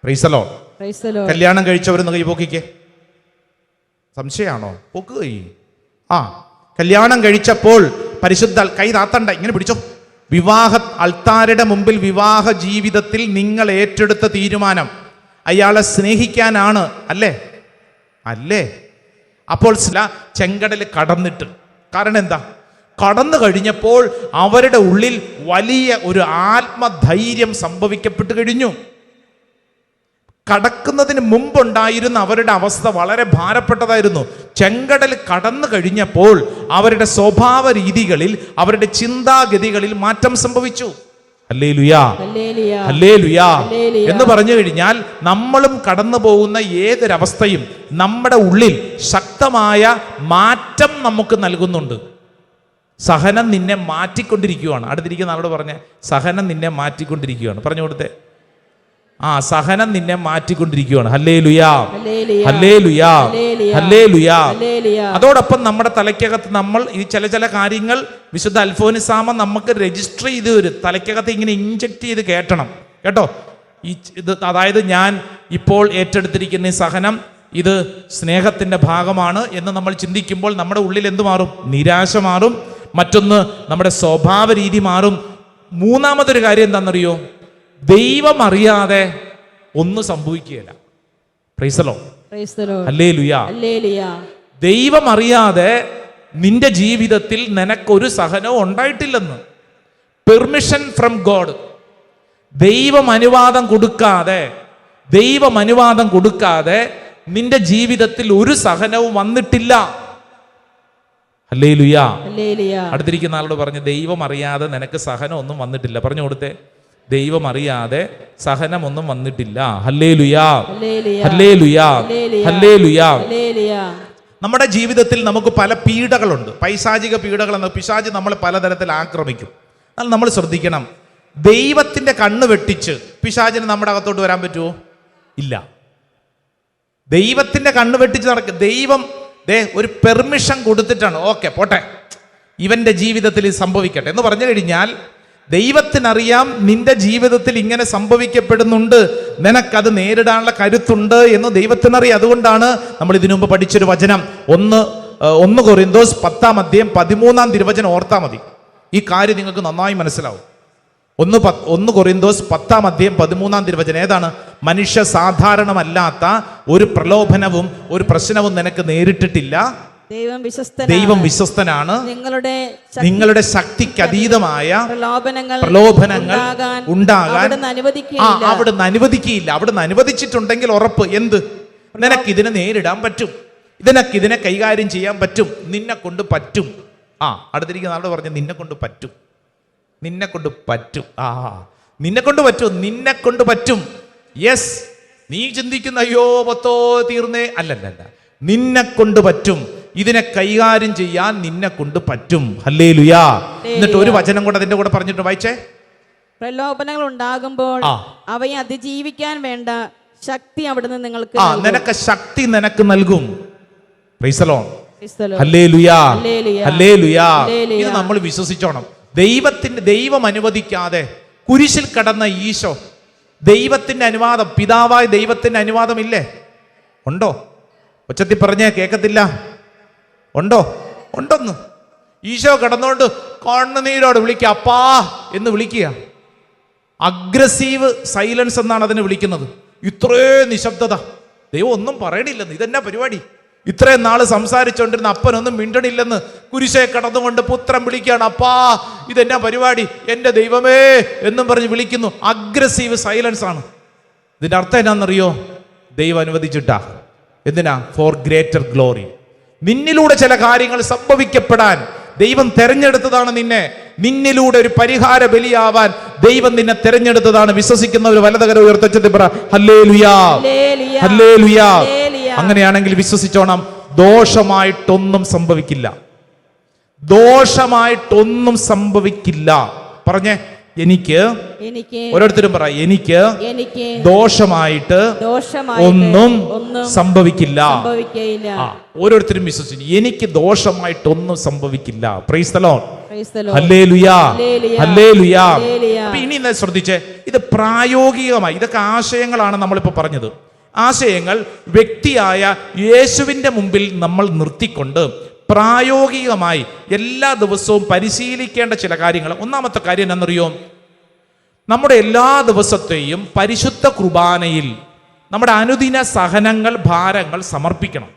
Price the Lord. കല്യാണം കഴിച്ചവരൊന്ന് കൈ പൊക്കിക്കേ. സംശയമാണോ? പൊക്ക് കൈ. കല്യാണം കഴിച്ചപ്പോൾ പരിശുദ്ധ കൈ താത്തണ്ട, ഇങ്ങനെ പിടിച്ചോ. വിവാഹ അൾത്താരുടെ മുമ്പിൽ വിവാഹ ജീവിതത്തിൽ നിങ്ങൾ ഏറ്റെടുത്ത തീരുമാനം അയാളെ സ്നേഹിക്കാനാണ്, അല്ലേ? അല്ലേ? അപ്പോൾ ചെങ്കടൽ കടന്നിട്ട്, കാരണം എന്താ? കടന്നു കഴിഞ്ഞപ്പോൾ അവരുടെ ഉള്ളിൽ വലിയ ഒരു ആത്മധൈര്യം സംഭവിക്കപ്പെട്ടു കഴിഞ്ഞു. കടക്കുന്നതിന് മുമ്പുണ്ടായിരുന്ന അവരുടെ അവസ്ഥ വളരെ ഭാരപ്പെട്ടതായിരുന്നു. ചെങ്കടൽ കടന്നു കഴിഞ്ഞപ്പോൾ അവരുടെ സ്വഭാവ രീതികളിൽ, അവരുടെ ചിന്താഗതികളിൽ മാറ്റം സംഭവിച്ചു. ഹല്ലേലൂയാ, ഹല്ലേലൂയാ എന്ന് പറഞ്ഞു കഴിഞ്ഞാൽ നമ്മളും കടന്നു പോകുന്ന ഏതൊരവസ്ഥയും നമ്മുടെ ഉള്ളിൽ ശക്തമായ മാറ്റം നമുക്ക് നൽകുന്നുണ്ട്. സഹനം നിന്നെ മാറ്റിക്കൊണ്ടിരിക്കുകയാണ്. അടുത്തിരിക്കുന്ന ആളോട് പറഞ്ഞ സഹനം നിന്നെ മാറ്റിക്കൊണ്ടിരിക്കുകയാണ്. പറഞ്ഞു കൊടുത്തേ. സഹനം നിന്നെ മാറ്റിക്കൊണ്ടിരിക്കുകയാണ്. ഹല്ലേലൂയാ, ഹല്ലേലൂയാ, ഹല്ലേലൂയാ. അതോടൊപ്പം നമ്മുടെ തലയ്ക്കകത്ത് നമ്മൾ ഈ ചില കാര്യങ്ങൾ വിശുദ്ധ അൽഫോൻസാമ നമുക്ക് രജിസ്റ്റർ ചെയ്ത് വരും. തലയ്ക്കകത്ത് ഇങ്ങനെ ഇൻജക്ട് ചെയ്ത് കേട്ടോ. ഇത് അതായത് ഞാൻ ഇപ്പോൾ ഏറ്റെടുത്തിരിക്കുന്ന ഈ സഹനം ഇത് സ്നേഹത്തിന്റെ ഭാഗമാണ് എന്ന് നമ്മൾ ചിന്തിക്കുമ്പോൾ നമ്മുടെ ഉള്ളിൽ എന്ത് മാറും? നിരാശ മാറും. മറ്റൊന്ന് നമ്മുടെ സ്വഭാവ രീതി മാറും. മൂന്നാമതൊരു കാര്യം എന്താണെന്നറിയോ? ദൈവം അറിയാതെ ഒന്നും സംഭവിക്കുകയില്ല. പ്രൈസ് ദി ലോർഡ്, ഹല്ലേലൂയാ. ദൈവം അറിയാതെ നിന്റെ ജീവിതത്തിൽ നിനക്കൊരു സഹനവും ഉണ്ടായിട്ടില്ലെന്ന്. Permission from God. ദൈവം അനുവാദം കൊടുക്കാതെ നിന്റെ ജീവിതത്തിൽ ഒരു സഹനവും വന്നിട്ടില്ല. ഹല്ലേലൂയാ. അടുത്തിരിക്കുന്ന ആളോട് പറഞ്ഞു, ദൈവം അറിയാതെ നിനക്ക് സഹനം ഒന്നും വന്നിട്ടില്ല. പറഞ്ഞു കൊടുത്തേ, ദൈവം അറിയാതെ സഹനമൊന്നും വന്നിട്ടില്ല. ഹല്ലേലൂയാ, ഹല്ലേലൂയാ, ഹല്ലേലൂയാ. നമ്മുടെ ജീവിതത്തിൽ നമുക്ക് പല പീഡകളുണ്ട്. പൈശാചിക പീഡകൾ എന്ന പിശാച് നമ്മളെ പലതരത്തിൽ ആക്രമിക്കും. എന്നാൽ നമ്മൾ ശ്രദ്ധിക്കണം, ദൈവത്തിന്റെ കണ്ണ് വെട്ടിച്ച് പിശാചിന് നമ്മുടെ അകത്തോട്ട് വരാൻ പറ്റുമോ? ഇല്ല. ദൈവത്തിന്റെ കണ്ണ് വെട്ടിച്ച് നടക്കും. ദൈവം ഒരു പെർമിഷൻ കൊടുത്തിട്ടാണ്, ഓക്കെ പോട്ടെ, ഇവന്റെ ജീവിതത്തിൽ ഇത് സംഭവിക്കട്ടെ എന്ന് പറഞ്ഞു കഴിഞ്ഞാൽ ദൈവത്തിനറിയാം നിന്റെ ജീവിതത്തിൽ ഇങ്ങനെ സംഭവിക്കപ്പെടുന്നുണ്ട്, നിനക്കത് നേരിടാനുള്ള കരുത്തുണ്ട് എന്ന് ദൈവത്തിനറിയാം. അതുകൊണ്ടാണ് നമ്മൾ ഇതിനു മുമ്പ് പഠിച്ചൊരു വചനം 1 കൊരിന്തോസ് 10:13 ഓർത്താൽ മതി. ഈ കാര്യം നിങ്ങൾക്ക് നന്നായി മനസ്സിലാവും. 1 കൊരിന്തോസ് 10:13 ഏതാണ്? മനുഷ്യ സാധാരണമല്ലാത്ത ഒരു പ്രലോഭനവും ഒരു പ്രശ്നവും നിനക്ക് നേരിട്ടിട്ടില്ല. ദൈവം വിശ്വസ്തനാണ്. നിങ്ങളുടെ ശക്തിക്ക് അതീതമായ പ്രലോഭനങ്ങൾ ഉണ്ടാകാൻ അവിടുന്ന് അനുവദിക്കുകയില്ല. അവിടുന്ന് അനുവദിച്ചിട്ടുണ്ടെങ്കിൽ ഉറപ്പ് എന്ത്? നിനക്ക് ഇതിനെ നേരിടാൻ പറ്റും. ഇതിനെ കൈകാര്യം ചെയ്യാൻ പറ്റും, നിന്നെ കൊണ്ട് പറ്റും. അടുത്തിരിക്കുന്ന ആളോട് പറഞ്ഞു നിന്നെ കൊണ്ട് പറ്റും, നിന്നെ കൊണ്ട് പറ്റും. നിന്നെ കൊണ്ട് പറ്റും, നിന്നെ കൊണ്ട് പറ്റും. യെസ്, നീ ചിന്തിക്കുന്ന അയ്യോ പത്തോ തീർന്നേ, അല്ലല്ല, നിന്നെ കൊണ്ട് പറ്റും. ഇതിനെ കൈകാര്യം ചെയ്യാൻ നിന്നെ കൊണ്ട് പറ്റും. ഹല്ലേലൂയാ. എന്നിട്ട് ഒരു വചനം കൂടെ അതിന്റെ കൂടെ പറഞ്ഞിട്ട് വായിച്ചേ. പ്രലോഭനങ്ങൾ ഉണ്ടാകുമ്പോൾ അവയെ അതിജീവിക്കാൻ വേണ്ട ശക്തി അവിടുന്ന് നിങ്ങൾക്ക് നിനക്ക് ശക്തി നിനക്ക് നൽകും. Price the Lord. Hallelujah. Hallelujah. ഇത് നമ്മൾ വിശ്വസിച്ചോണം. ദൈവം അനുവദിക്കാതെ കുരിശിൽ കടന്ന ഈശോ, ദൈവത്തിന്റെ അനുവാദം, പിതാവായ ദൈവത്തിന്റെ അനുവാദം ഇല്ലേ? ഉണ്ടോ? ഉച്ചത്തിൽ പറഞ്ഞേ കേൾക്കത്തില്ല. ഉണ്ടോ? ഉണ്ടെന്ന്. ഈശോ കടന്നുകൊണ്ട് കണ്ണുനീരോട് വിളിക്കുക, അപ്പാ എന്ന് വിളിക്കുക. അഗ്രസീവ് സൈലൻസ് എന്നാണ് അതിനെ വിളിക്കുന്നത്. ഇത്രേ നിശബ്ദത, ദൈവം ഒന്നും പറയണില്ലെന്ന്. ഇതെന്നാ പരിപാടി? ഇത്രയും നാള് സംസാരിച്ചുകൊണ്ടിരുന്ന അപ്പനൊന്നും മിണ്ടണില്ലെന്ന് കുരിശെ കടന്നുകൊണ്ട് പുത്രൻ വിളിക്കുകയാണ്, അപ്പാ ഇതെന്നാ പരിപാടി, എൻ്റെ ദൈവമേ എന്നും പറഞ്ഞ് വിളിക്കുന്നു. അഗ്രസീവ് സൈലൻസ് ആണ്. ഇതിൻ്റെ അർത്ഥം എന്നാണെന്നറിയോ? ദൈവം അനുവദിച്ചിട്ടാ. എന്തിനാ? Four greater glory. നിന്നിലൂടെ ചില കാര്യങ്ങൾ സംഭവിക്കപ്പെടാൻ ദൈവം തെരഞ്ഞെടുത്തതാണ് നിന്നെ. നിന്നിലൂടെ ഒരു പരിഹാര ബലിയാവാൻ ദൈവം നിന്നെ തെരഞ്ഞെടുത്തതാണ്. വിശ്വസിക്കുന്നവർ വലതുകരം ഉയർത്തി പറ ഹല്ലേലൂയാ, ഹല്ലേലൂയാ. അങ്ങനെയാണെങ്കിൽ വിശ്വസിച്ചോണം, ദോഷമായിട്ടൊന്നും സംഭവിക്കില്ല. ദോഷമായിട്ടൊന്നും സംഭവിക്കില്ല. പറഞ്ഞേ, എനിക്ക് ഓരോരുത്തരും പറ, എനിക്ക് ദോഷമായിട്ട് ഒന്നും സംഭവിക്കില്ല. ഓരോരുത്തരും വിശ്വസിച്ചു, എനിക്ക് ദോഷമായിട്ടൊന്നും സംഭവിക്കില്ല. Praise the Lord. Hallelujah, hallelujah. അപ്പൊ ഇനി ശ്രദ്ധിച്ചേ, ഇത് പ്രായോഗികമായി, ഇതൊക്കെ ആശയങ്ങളാണ് നമ്മളിപ്പോ പറഞ്ഞത്. ആശയങ്ങൾ വ്യക്തിയായ യേശുവിന്റെ മുമ്പിൽ നമ്മൾ നിർത്തിക്കൊണ്ട് പ്രായോഗികമായി എല്ലാ ദിവസവും പരിശീലിക്കേണ്ട ചില കാര്യങ്ങൾ. ഒന്നാമത്തെ കാര്യം എന്നറിയോ? നമ്മുടെ എല്ലാ ദിവസത്തെയും പരിശുദ്ധ കുർബാനയിൽ നമ്മുടെ അനുദിന സഹനങ്ങൾ, ഭാരങ്ങൾ സമർപ്പിക്കണം.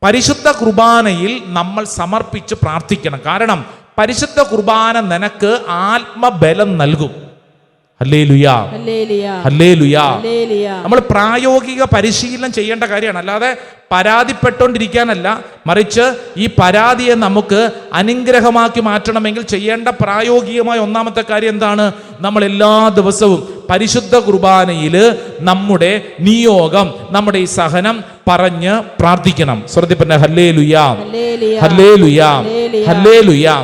പരിശുദ്ധ കുർബാനയിൽ നമ്മൾ സമർപ്പിച്ച് പ്രാർത്ഥിക്കണം. കാരണം പരിശുദ്ധ കുർബാന നിനക്ക് ആത്മബലം നൽകും. ഹല്ലേലൂയാ, ഹല്ലേലൂയാ. നമ്മൾ പ്രായോഗിക പരിശീലനം ചെയ്യേണ്ട കാര്യമാണ്. അല്ലാതെ പരാതിപ്പെട്ടുകൊണ്ടിരിക്കാനല്ല, മറിച്ച് ഈ പരാതിയെ നമുക്ക് അനുഗ്രഹമാക്കി മാറ്റണമെങ്കിൽ ചെയ്യേണ്ട പ്രായോഗികമായ ഒന്നാമത്തെ കാര്യം എന്താണ്? നമ്മൾ എല്ലാ ദിവസവും പരിശുദ്ധ കുർബാനയിൽ നമ്മുടെ നിയോഗം, നമ്മുടെ ഈ സഹനം പറഞ്ഞ് പ്രാർത്ഥിക്കണം. ശ്രദ്ധിപ്പന്നെ ഹല്ലേലൂയാ, ഹല്ലേലൂയാ, ഹല്ലേലൂയാ.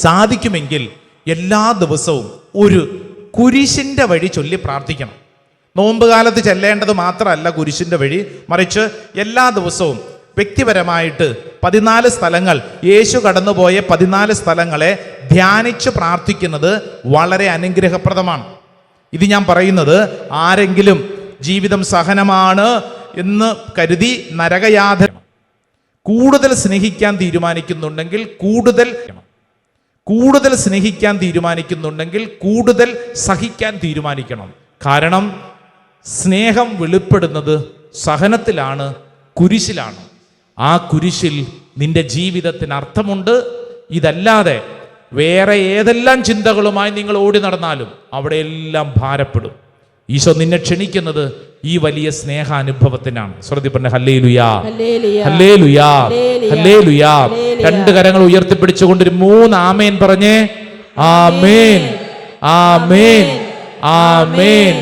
സാധിക്കുമെങ്കിൽ എല്ലാ ദിവസവും ഒരു കുരിശിന്റെ വഴി ചൊല്ലി പ്രാർത്ഥിക്കണം. നോമ്പ് കാലത്ത് ചെല്ലേണ്ടത് മാത്രമല്ല കുരിശിന്റെ വഴി, മറിച്ച് എല്ലാ ദിവസവും വ്യക്തിപരമായിട്ട് 14 സ്ഥലങ്ങൾ, യേശു കടന്നുപോയ 14 സ്ഥലങ്ങളെ ധ്യാനിച്ച് പ്രാർത്ഥിക്കുന്നത് വളരെ അനുഗ്രഹപ്രദമാണ്. ഇത് ഞാൻ പറയുന്നത് ആരെങ്കിലും ജീവിതം സഹനമാണ് എന്ന് കരുതി നരകയാതന കൂടുതൽ സ്നേഹിക്കാൻ തീരുമാനിക്കുന്നുണ്ടെങ്കിൽ കൂടുതൽ സ്നേഹിക്കാൻ തീരുമാനിക്കുന്നുണ്ടെങ്കിൽ കൂടുതൽ സഹിക്കാൻ തീരുമാനിക്കണം. കാരണം സ്നേഹം വെളിപ്പെടുന്നത് സഹനത്തിലാണ്, കുരിശിലാണ്. ആ കുരിശിൽ നിന്റെ ജീവിതത്തിന് അർത്ഥമുണ്ട്. ഇതല്ലാതെ വേറെ ഏതെല്ലാം ചിന്തകളുമായി നിങ്ങൾ ഓടി നടന്നാലും അവിടെയെല്ലാം ഭാരപ്പെടും. ഈശോ നിന്നെ ക്ഷണിക്കുന്നത് ഈ വലിയ സ്നേഹാനുഭവത്തിനാണ്. ശ്രദ്ധിപ്പന്നെ ഹല്ലേലൂയാ, ഹല്ലേലൂയാ, ഹല്ലേലൂയാ. 2 കരങ്ങൾ ഉയർത്തിപ്പിടിച്ചുകൊണ്ട് ഒരു 3 ആമേൻ പറഞ്ഞേ. ആമേൻ, ആമേൻ, ആമേൻ.